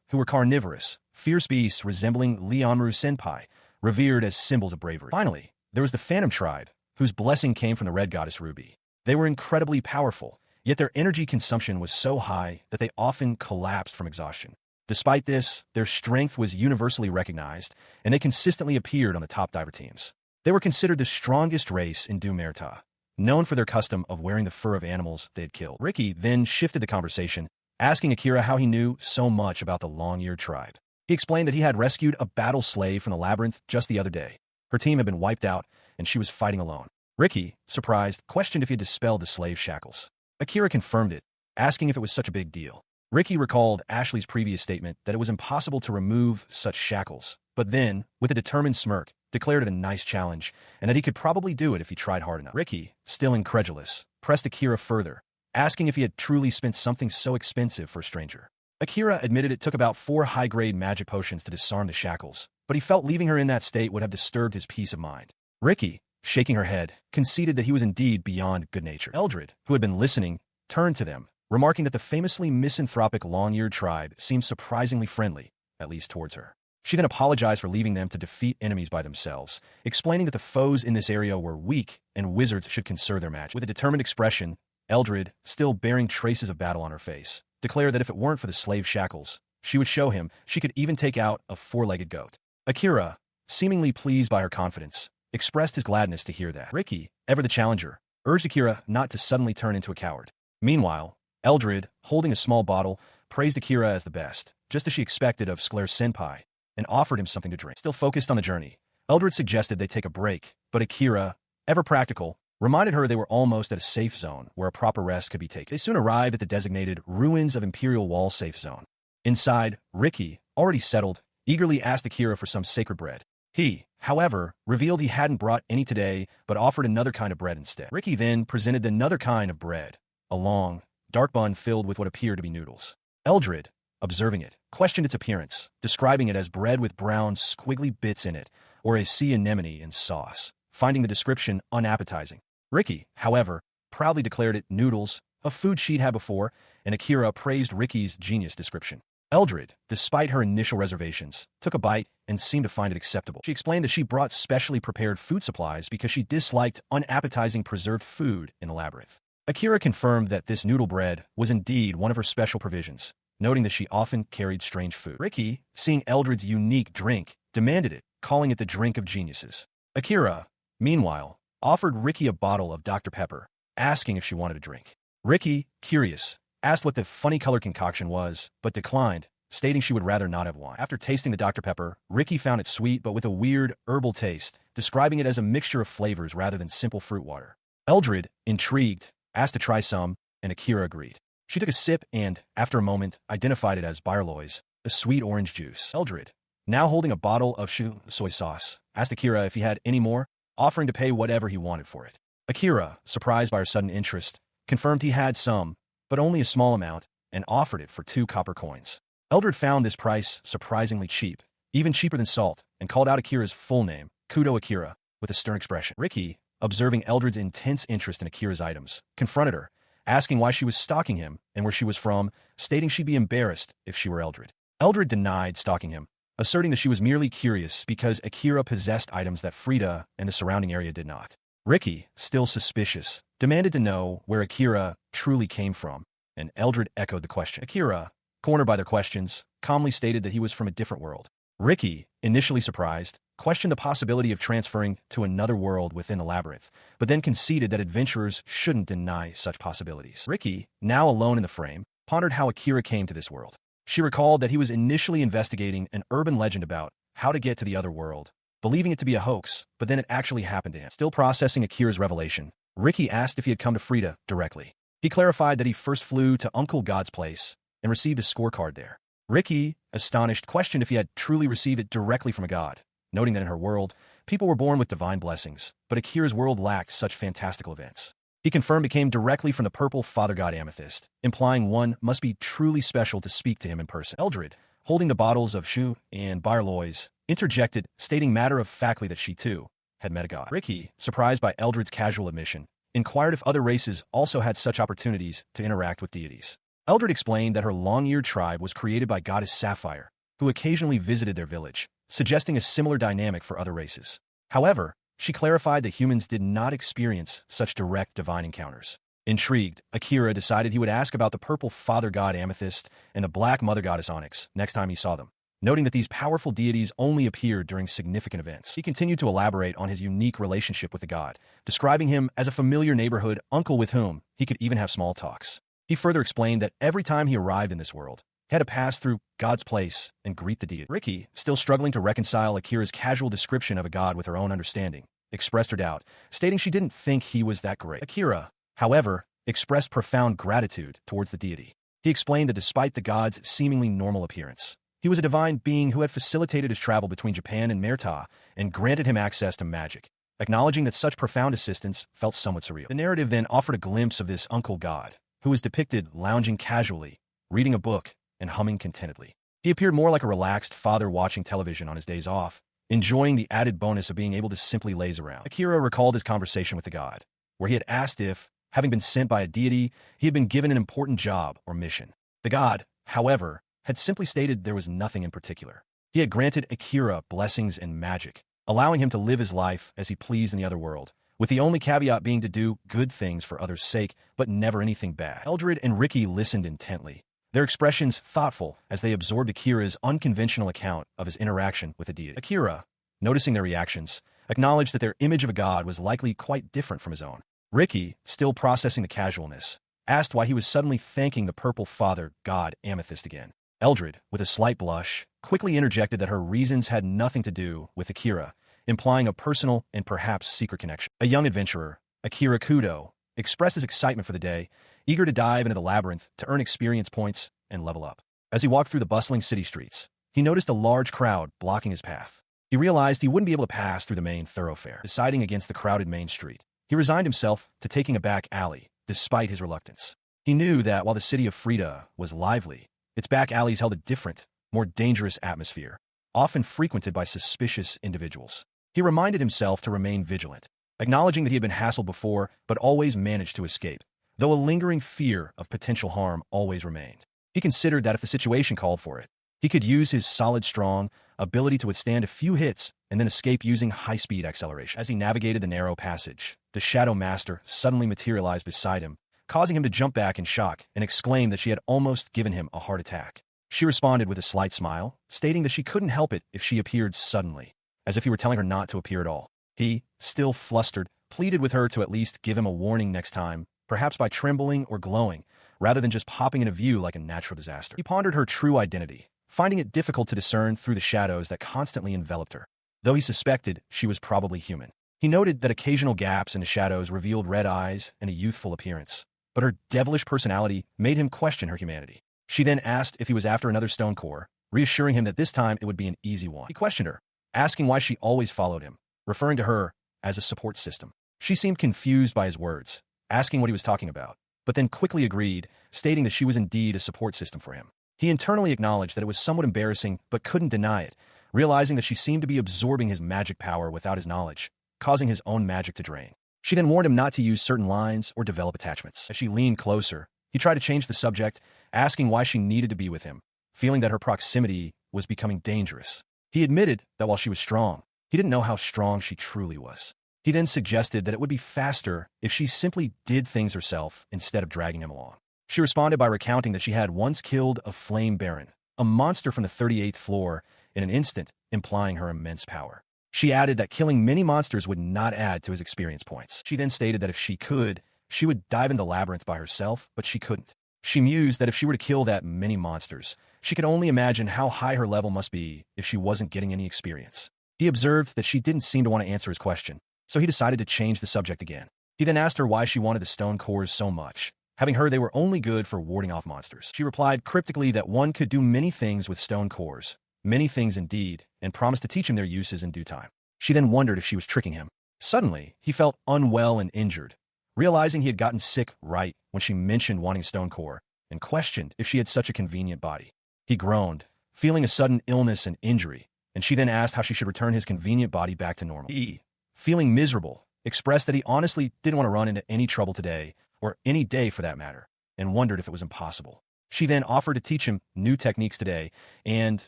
who were carnivorous, fierce beasts resembling Leonru Senpai, revered as symbols of bravery. Finally, there was the Phantom tribe, whose blessing came from the red goddess Ruby. They were incredibly powerful, yet their energy consumption was so high that they often collapsed from exhaustion. Despite this, their strength was universally recognized, and they consistently appeared on the top diver teams. They were considered the strongest race in Dumerta, known for their custom of wearing the fur of animals they had killed. Ricky then shifted the conversation, asking Akira how he knew so much about the long-eared tribe. He explained that he had rescued a battle slave from the Labyrinth just the other day. Her team had been wiped out, and she was fighting alone. Ricky, surprised, questioned if he had dispelled the slave's shackles. Akira confirmed it, asking if it was such a big deal. Ricky recalled Ashley's previous statement that it was impossible to remove such shackles, but then, with a determined smirk, declared it a nice challenge, and that he could probably do it if he tried hard enough. Ricky, still incredulous, pressed Akira further, asking if he had truly spent something so expensive for a stranger. Akira admitted it took about 4 high-grade magic potions to disarm the shackles, but he felt leaving her in that state would have disturbed his peace of mind. Ricky, shaking her head, conceded that he was indeed beyond good-natured. Eldrid, who had been listening, turned to them, remarking that the famously misanthropic long-eared tribe seemed surprisingly friendly, at least towards her. She then apologized for leaving them to defeat enemies by themselves, explaining that the foes in this area were weak and wizards should conserve their magic. With a determined expression, Eldrid, still bearing traces of battle on her face, declared that if it weren't for the slave shackles, she would show him she could even take out a 4-legged goat. Akira, seemingly pleased by her confidence, expressed his gladness to hear that. Ricky, ever the challenger, urged Akira not to suddenly turn into a coward. Meanwhile, Eldrid, holding a small bottle, praised Akira as the best, just as she expected of Skrrell Senpai, and offered him something to drink. Still focused on the journey, Eldrid suggested they take a break, but Akira, ever practical, reminded her they were almost at a safe zone where a proper rest could be taken. They soon arrived at the designated Ruins of Imperial Wall safe zone. Inside, Ricky, already settled, eagerly asked Akira for some sacred bread. He, however, revealed he hadn't brought any today, but offered another kind of bread instead. Ricky then presented another kind of bread, a long, dark bun filled with what appeared to be noodles. Eldrid, observing it, questioned its appearance, describing it as bread with brown, squiggly bits in it, or a sea anemone in sauce, finding the description unappetizing. Ricky, however, proudly declared it noodles, a food she'd had before, and Akira praised Ricky's genius description. Eldrid, despite her initial reservations, took a bite and seemed to find it acceptable. She explained that she brought specially prepared food supplies because she disliked unappetizing preserved food in the Labyrinth. Akira confirmed that this noodle bread was indeed one of her special provisions, noting that she often carried strange food. Ricky, seeing Eldrid's unique drink, demanded it, calling it the drink of geniuses. Akira, meanwhile, offered Ricky a bottle of Dr. Pepper, asking if she wanted a drink. Ricky, curious, asked what the funny-colored concoction was, but declined, stating she would rather not have wine. After tasting the Dr. Pepper, Ricky found it sweet but with a weird, herbal taste, describing it as a mixture of flavors rather than simple fruit water. Eldrid, intrigued, asked to try some, and Akira agreed. She took a sip and, after a moment, identified it as Byerlois, a sweet orange juice. Eldrid, now holding a bottle of soy sauce, asked Akira if he had any more, offering to pay whatever he wanted for it. Akira, surprised by her sudden interest, confirmed he had some, but only a small amount, and offered it for 2 copper coins. Eldrid found this price surprisingly cheap, even cheaper than salt, and called out Akira's full name, Kudo Akira, with a stern expression. Ricky, observing Eldrid's intense interest in Akira's items, confronted her, asking why she was stalking him and where she was from, stating she'd be embarrassed if she were Eldrid. Eldrid denied stalking him, asserting that she was merely curious because Akira possessed items that Frida and the surrounding area did not. Ricky, still suspicious, demanded to know where Akira truly came from, and Eldrid echoed the question. Akira, cornered by their questions, calmly stated that he was from a different world. Ricky, initially surprised, questioned the possibility of transferring to another world within the Labyrinth, but then conceded that adventurers shouldn't deny such possibilities. Ricky, now alone in the frame, pondered how Akira came to this world. She recalled that he was initially investigating an urban legend about how to get to the other world, believing it to be a hoax, but then it actually happened to him. Still processing Akira's revelation, Ricky asked if he had come to Frida directly. He clarified that he first flew to Uncle God's place and received a scorecard there. Ricky, astonished, questioned if he had truly received it directly from a god, noting that in her world, people were born with divine blessings, but Akira's world lacked such fantastical events. He confirmed it came directly from the purple father god Amethyst, implying one must be truly special to speak to him in person. Eldrid, holding the bottles of Shu and Barlois, interjected, stating matter-of-factly that she, too, had met a god. Ricky, surprised by Eldrid's casual admission, inquired if other races also had such opportunities to interact with deities. Eldrid explained that her long-eared tribe was created by goddess Sapphire, who occasionally visited their village, suggesting a similar dynamic for other races. However, she clarified that humans did not experience such direct divine encounters. Intrigued, Akira decided he would ask about the purple father god Amethyst and the black mother goddess Onyx next time he saw them, noting that these powerful deities only appeared during significant events. He continued to elaborate on his unique relationship with the god, describing him as a familiar neighborhood uncle with whom he could even have small talks. He further explained that every time he arrived in this world, he had to pass through God's place and greet the deity. Ricky, still struggling to reconcile Akira's casual description of a god with her own understanding, expressed her doubt, stating she didn't think he was that great. Akira, however, expressed profound gratitude towards the deity. He explained that despite the god's seemingly normal appearance, he was a divine being who had facilitated his travel between Japan and Merta and granted him access to magic, acknowledging that such profound assistance felt somewhat surreal. The narrative then offered a glimpse of this uncle god, who was depicted lounging casually, reading a book, and humming contentedly. He appeared more like a relaxed father watching television on his days off, enjoying the added bonus of being able to simply laze around. Akira recalled his conversation with the god, where he had asked if, having been sent by a deity, he had been given an important job or mission. The god, however, had simply stated there was nothing in particular. He had granted Akira blessings and magic, allowing him to live his life as he pleased in the other world, with the only caveat being to do good things for others' sake, but never anything bad. Eldrid and Ricky listened intently, their expressions thoughtful as they absorbed Akira's unconventional account of his interaction with the deity. Akira, noticing their reactions, acknowledged that their image of a god was likely quite different from his own. Ricky, still processing the casualness, asked why he was suddenly thanking the purple father god Amethyst again. Eldrid, with a slight blush, quickly interjected that her reasons had nothing to do with Akira, implying a personal and perhaps secret connection. A young adventurer, Akira Kudo, expressed his excitement for the day, eager to dive into the labyrinth to earn experience points and level up. As he walked through the bustling city streets, he noticed a large crowd blocking his path. He realized he wouldn't be able to pass through the main thoroughfare. Deciding against the crowded main street, he resigned himself to taking a back alley, despite his reluctance. He knew that while the city of Frida was lively, its back alleys held a different, more dangerous atmosphere, often frequented by suspicious individuals. He reminded himself to remain vigilant, acknowledging that he had been hassled before but always managed to escape, though a lingering fear of potential harm always remained. He considered that if the situation called for it, he could use his solid, strong ability to withstand a few hits and then escape using high-speed acceleration. As he navigated the narrow passage, the Shadow Master suddenly materialized beside him, causing him to jump back in shock and exclaim that she had almost given him a heart attack. She responded with a slight smile, stating that she couldn't help it if she appeared suddenly, as if he were telling her not to appear at all. He, still flustered, pleaded with her to at least give him a warning next time, perhaps by trembling or glowing, rather than just popping into view like a natural disaster. He pondered her true identity, finding it difficult to discern through the shadows that constantly enveloped her, though he suspected she was probably human. He noted that occasional gaps in the shadows revealed red eyes and a youthful appearance, but her devilish personality made him question her humanity. She then asked if he was after another stone core, reassuring him that this time it would be an easy one. He questioned her, asking why she always followed him, referring to her as a support system. She seemed confused by his words, asking what he was talking about, but then quickly agreed, stating that she was indeed a support system for him. He internally acknowledged that it was somewhat embarrassing but couldn't deny it, realizing that she seemed to be absorbing his magic power without his knowledge, causing his own magic to drain. She then warned him not to use certain lines or develop attachments. As she leaned closer, he tried to change the subject, asking why she needed to be with him, feeling that her proximity was becoming dangerous. He admitted that while she was strong, he didn't know how strong she truly was. He then suggested that it would be faster if she simply did things herself instead of dragging him along. She responded by recounting that she had once killed a flame baron, a monster from the 38th floor, in an instant, implying her immense power. She added that killing many monsters would not add to his experience points. She then stated that if she could, she would dive into the labyrinth by herself, but she couldn't. She mused that if she were to kill that many monsters, she could only imagine how high her level must be if she wasn't getting any experience. He observed that she didn't seem to want to answer his question, so he decided to change the subject again. He then asked her why she wanted the stone cores so much, having heard they were only good for warding off monsters. She replied cryptically that one could do many things with stone cores, many things indeed, and promised to teach him their uses in due time. She then wondered if she was tricking him. Suddenly, he felt unwell and injured, realizing he had gotten sick right when she mentioned wanting stone core, and questioned if she had such a convenient body. He groaned, feeling a sudden illness and injury, and she then asked how she should return his convenient body back to normal. He, feeling miserable, expressed that he honestly didn't want to run into any trouble today, or any day for that matter, and wondered if it was impossible. She then offered to teach him new techniques today, and,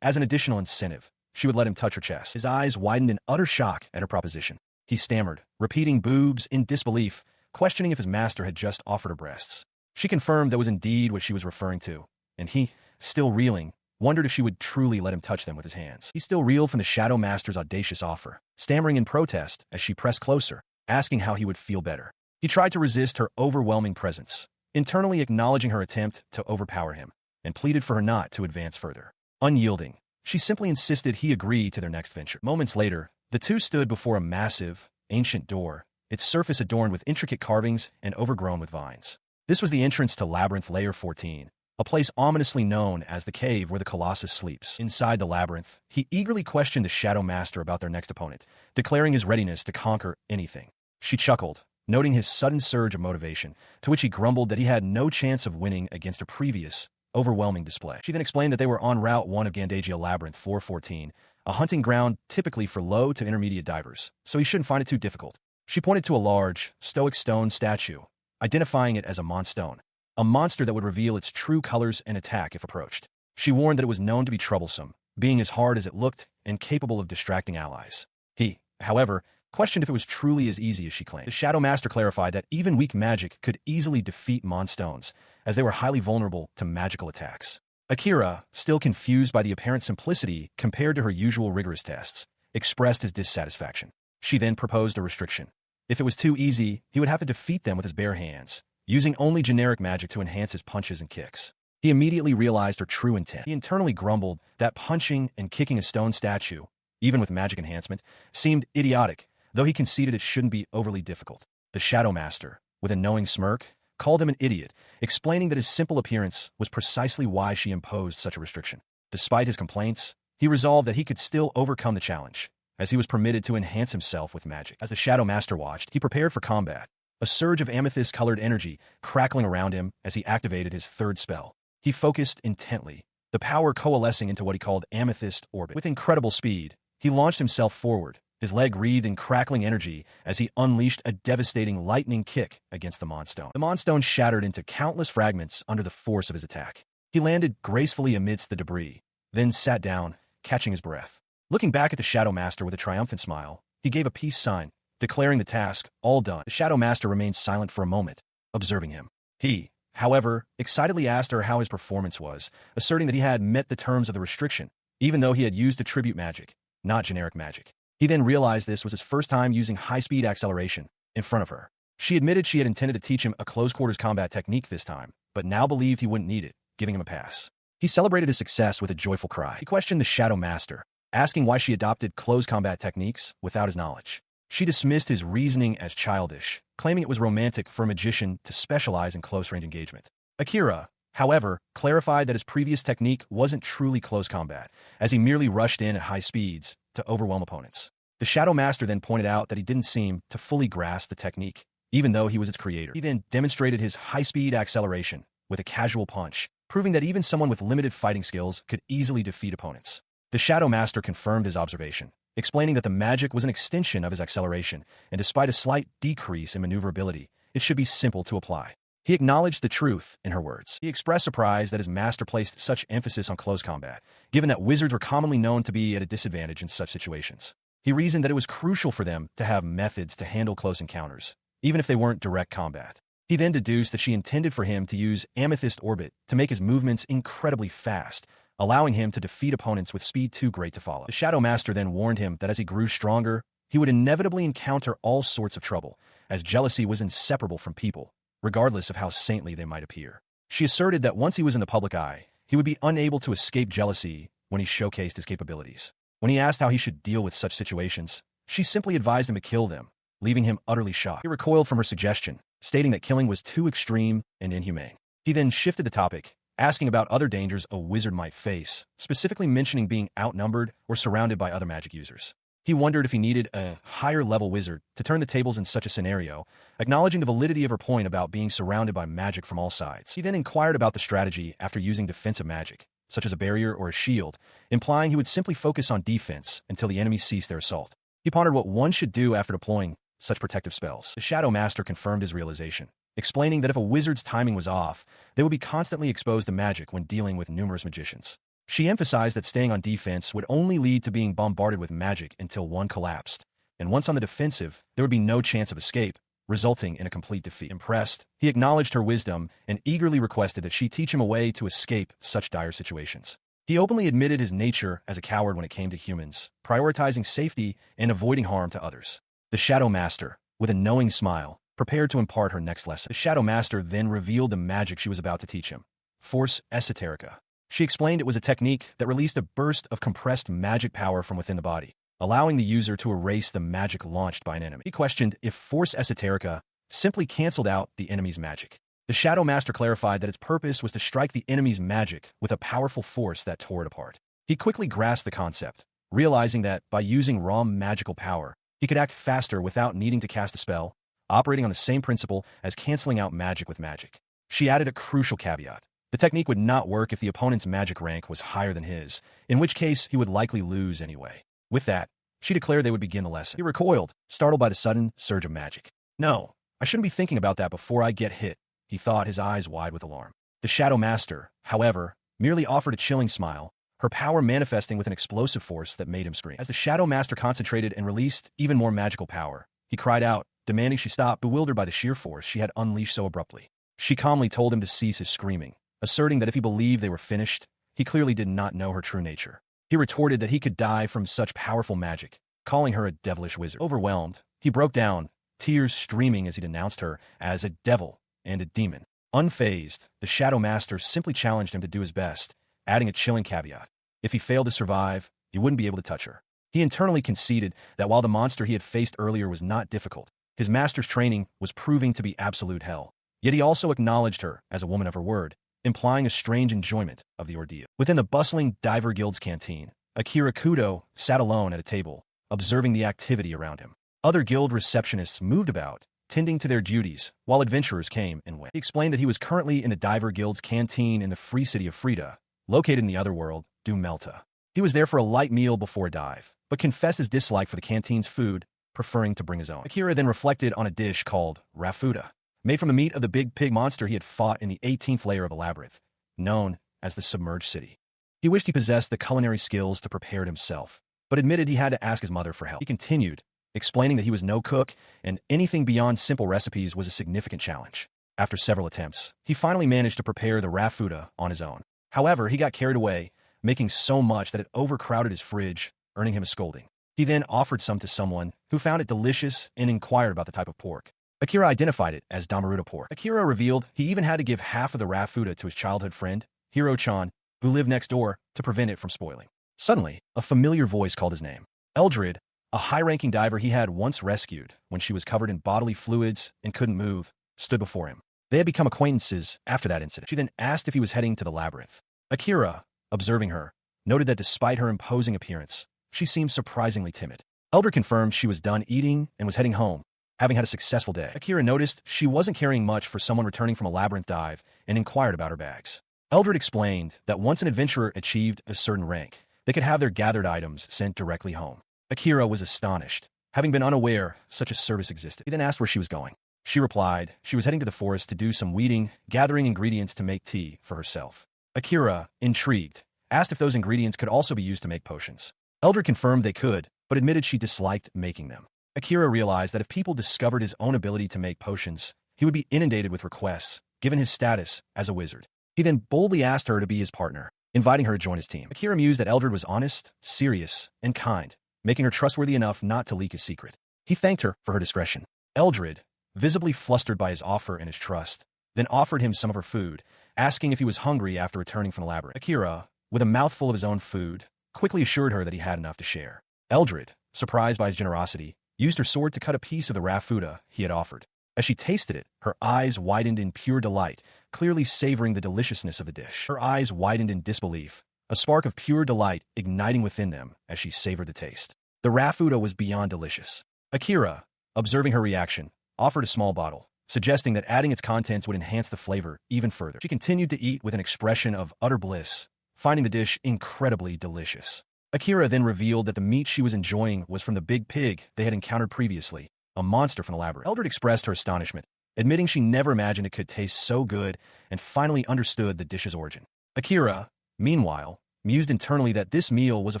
as an additional incentive, she would let him touch her chest. His eyes widened in utter shock at her proposition. He stammered, repeating boobs in disbelief, questioning if his master had just offered her breasts. She confirmed that was indeed what she was referring to, and he, still reeling, wondered if she would truly let him touch them with his hands. He still reeled from the Shadow Master's audacious offer, stammering in protest as she pressed closer, asking how he would feel better. He tried to resist her overwhelming presence, internally acknowledging her attempt to overpower him, and pleaded for her not to advance further. Unyielding, she simply insisted he agree to their next venture. Moments later, the two stood before a massive, ancient door, its surface adorned with intricate carvings and overgrown with vines. This was the entrance to Labyrinth Layer 14, a place ominously known as the cave where the Colossus sleeps. Inside the labyrinth, he eagerly questioned the Shadow Master about their next opponent, declaring his readiness to conquer anything. She chuckled, noting his sudden surge of motivation, to which he grumbled that he had no chance of winning against a previous, overwhelming display. She then explained that they were on Route 1 of Gandagia Labyrinth 414, a hunting ground typically for low to intermediate divers, so he shouldn't find it too difficult. She pointed to a large, stoic stone statue, identifying it as a monstone, a monster that would reveal its true colors and attack if approached. She warned that it was known to be troublesome, being as hard as it looked and capable of distracting allies. He, however, questioned if it was truly as easy as she claimed. The Shadow Master clarified that even weak magic could easily defeat monstones, as they were highly vulnerable to magical attacks. Akira, still confused by the apparent simplicity compared to her usual rigorous tests, expressed his dissatisfaction. She then proposed a restriction. If it was too easy, he would have to defeat them with his bare hands, using only generic magic to enhance his punches and kicks. He immediately realized her true intent. He internally grumbled that punching and kicking a stone statue, even with magic enhancement, seemed idiotic, though he conceded it shouldn't be overly difficult. The Shadow Master, with a knowing smirk, called him an idiot, explaining that his simple appearance was precisely why she imposed such a restriction. Despite his complaints, he resolved that he could still overcome the challenge, as he was permitted to enhance himself with magic. As the Shadow Master watched, he prepared for combat, a surge of amethyst-colored energy crackling around him as he activated his third spell. He focused intently, the power coalescing into what he called Amethyst Orbit. With incredible speed, he launched himself forward, his leg wreathed in crackling energy as he unleashed a devastating lightning kick against the Monstone. The Monstone shattered into countless fragments under the force of his attack. He landed gracefully amidst the debris, then sat down, catching his breath. Looking back at the Shadow Master with a triumphant smile, he gave a peace sign, declaring the task all done. The Shadow Master remained silent for a moment, observing him. He, however, excitedly asked her how his performance was, asserting that he had met the terms of the restriction, even though he had used attribute magic, not generic magic. He then realized this was his first time using high-speed acceleration in front of her. She admitted she had intended to teach him a close-quarters combat technique this time, but now believed he wouldn't need it, giving him a pass. He celebrated his success with a joyful cry. He questioned the Shadow Master, asking why she adopted close combat techniques without his knowledge. She dismissed his reasoning as childish, claiming it was romantic for a magician to specialize in close-range engagement. Akira, however, clarified that his previous technique wasn't truly close combat, as he merely rushed in at high speeds to overwhelm opponents. The Shadow Master then pointed out that he didn't seem to fully grasp the technique, even though he was its creator. He then demonstrated his high-speed acceleration with a casual punch, proving that even someone with limited fighting skills could easily defeat opponents. The Shadow Master confirmed his observation, explaining that the magic was an extension of his acceleration, and despite a slight decrease in maneuverability, it should be simple to apply. He acknowledged the truth in her words. He expressed surprise that his master placed such emphasis on close combat, given that wizards were commonly known to be at a disadvantage in such situations. He reasoned that it was crucial for them to have methods to handle close encounters, even if they weren't direct combat. He then deduced that she intended for him to use Amethyst Orbit to make his movements incredibly fast, allowing him to defeat opponents with speed too great to follow. The Shadow Master then warned him that as he grew stronger, he would inevitably encounter all sorts of trouble, as jealousy was inseparable from people, regardless of how saintly they might appear. She asserted that once he was in the public eye, he would be unable to escape jealousy when he showcased his capabilities. When he asked how he should deal with such situations, she simply advised him to kill them, leaving him utterly shocked. He recoiled from her suggestion, stating that killing was too extreme and inhumane. He then shifted the topic, asking about other dangers a wizard might face, specifically mentioning being outnumbered or surrounded by other magic users. He wondered if he needed a higher-level wizard to turn the tables in such a scenario, acknowledging the validity of her point about being surrounded by magic from all sides. He then inquired about the strategy after using defensive magic, such as a barrier or a shield, implying he would simply focus on defense until the enemies ceased their assault. He pondered what one should do after deploying such protective spells. The Shadow Master confirmed his realization, explaining that if a wizard's timing was off, they would be constantly exposed to magic when dealing with numerous magicians. She emphasized that staying on defense would only lead to being bombarded with magic until one collapsed, and once on the defensive, there would be no chance of escape, resulting in a complete defeat. Impressed, he acknowledged her wisdom and eagerly requested that she teach him a way to escape such dire situations. He openly admitted his nature as a coward when it came to humans, prioritizing safety and avoiding harm to others. The Shadow Master, with a knowing smile, prepared to impart her next lesson. The Shadow Master then revealed the magic she was about to teach him, Force Esoterica. She explained it was a technique that released a burst of compressed magic power from within the body, allowing the user to erase the magic launched by an enemy. He questioned if Force Esoterica simply canceled out the enemy's magic. The Shadow Master clarified that its purpose was to strike the enemy's magic with a powerful force that tore it apart. He quickly grasped the concept, realizing that by using raw magical power, he could act faster without needing to cast a spell, operating on the same principle as canceling out magic with magic. She added a crucial caveat. The technique would not work if the opponent's magic rank was higher than his, in which case he would likely lose anyway. With that, she declared they would begin the lesson. He recoiled, startled by the sudden surge of magic. No, I shouldn't be thinking about that before I get hit, he thought, his eyes wide with alarm. The Shadow Master, however, merely offered a chilling smile, her power manifesting with an explosive force that made him scream. As the Shadow Master concentrated and released even more magical power, he cried out, demanding she stop, bewildered by the sheer force she had unleashed so abruptly. She calmly told him to cease his screaming, asserting that if he believed they were finished, he clearly did not know her true nature. He retorted that he could die from such powerful magic, calling her a devilish wizard. Overwhelmed, he broke down, tears streaming as he denounced her as a devil and a demon. Unfazed, the Shadow Master simply challenged him to do his best, adding a chilling caveat. If he failed to survive, he wouldn't be able to touch her. He internally conceded that while the monster he had faced earlier was not difficult, his master's training was proving to be absolute hell. Yet he also acknowledged her as a woman of her word, implying a strange enjoyment of the ordeal. Within the bustling Diver Guild's canteen, Akira Kudo sat alone at a table, observing the activity around him. Other guild receptionists moved about, tending to their duties, while adventurers came and went. He explained that he was currently in the Diver Guild's canteen in the free city of Frida, located in the other world, Dumelta. He was there for a light meal before a dive, but confessed his dislike for the canteen's food, preferring to bring his own. Akira then reflected on a dish called rafuda, made from the meat of the big pig monster he had fought in the 18th layer of the Labyrinth, known as the Submerged City. He wished he possessed the culinary skills to prepare it himself, but admitted he had to ask his mother for help. He continued, explaining that he was no cook, and anything beyond simple recipes was a significant challenge. After several attempts, he finally managed to prepare the rafuda on his own. However, he got carried away, making so much that it overcrowded his fridge, earning him a scolding. He then offered some to someone who found it delicious and inquired about the type of pork. Akira identified it as Damaruta pork. Akira revealed he even had to give half of the rafuda to his childhood friend, Hiro-chan, who lived next door, to prevent it from spoiling. Suddenly, a familiar voice called his name. Eldrid, a high-ranking diver he had once rescued when she was covered in bodily fluids and couldn't move, stood before him. They had become acquaintances after that incident. She then asked if he was heading to the Labyrinth. Akira, observing her, noted that despite her imposing appearance, she seemed surprisingly timid. Eldrid confirmed she was done eating and was heading home, having had a successful day. Akira noticed she wasn't carrying much for someone returning from a labyrinth dive and inquired about her bags. Eldrid explained that once an adventurer achieved a certain rank, they could have their gathered items sent directly home. Akira was astonished, having been unaware such a service existed. He then asked where she was going. She replied she was heading to the forest to do some weeding, gathering ingredients to make tea for herself. Akira, intrigued, asked if those ingredients could also be used to make potions. Eldrid confirmed they could, but admitted she disliked making them. Akira realized that if people discovered his own ability to make potions, he would be inundated with requests, given his status as a wizard. He then boldly asked her to be his partner, inviting her to join his team. Akira mused that Eldrid was honest, serious, and kind, making her trustworthy enough not to leak his secret. He thanked her for her discretion. Eldrid, visibly flustered by his offer and his trust, then offered him some of her food, asking if he was hungry after returning from the labyrinth. Akira, with a mouthful of his own food, quickly assured her that he had enough to share. Eldrid, surprised by his generosity, used her sword to cut a piece of the rafuda he had offered. As she tasted it, her eyes widened in pure delight, clearly savoring the deliciousness of the dish. Her eyes widened in disbelief, a spark of pure delight igniting within them as she savored the taste. The rafuda was beyond delicious. Akira, observing her reaction, offered a small bottle, suggesting that adding its contents would enhance the flavor even further. She continued to eat with an expression of utter bliss, finding the dish incredibly delicious. Akira then revealed that the meat she was enjoying was from the big pig they had encountered previously, a monster from the labyrinth. Eldrid expressed her astonishment, admitting she never imagined it could taste so good and finally understood the dish's origin. Akira, meanwhile, mused internally that this meal was a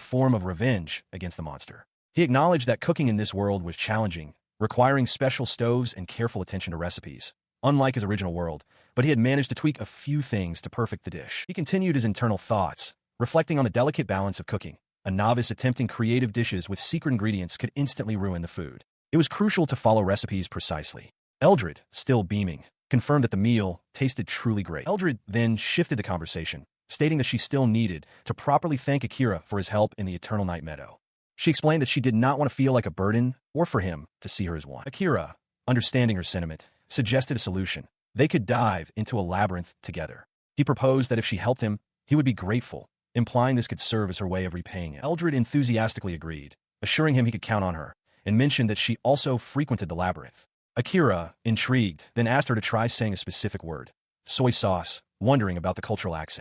form of revenge against the monster. He acknowledged that cooking in this world was challenging, requiring special stoves and careful attention to recipes, unlike his original world, but he had managed to tweak a few things to perfect the dish. He continued his internal thoughts, reflecting on the delicate balance of cooking. A novice attempting creative dishes with secret ingredients could instantly ruin the food. It was crucial to follow recipes precisely. Eldrid, still beaming, confirmed that the meal tasted truly great. Eldrid then shifted the conversation, stating that she still needed to properly thank Akira for his help in the Eternal Night Meadow. She explained that she did not want to feel like a burden or for him to see her as one. Akira, understanding her sentiment, suggested a solution. They could dive into a labyrinth together. He proposed that if she helped him, he would be grateful, implying this could serve as her way of repaying him. Eldrid enthusiastically agreed, assuring him he could count on her, and mentioned that she also frequented the labyrinth. Akira, intrigued, then asked her to try saying a specific word, soy sauce, wondering about the cultural accent.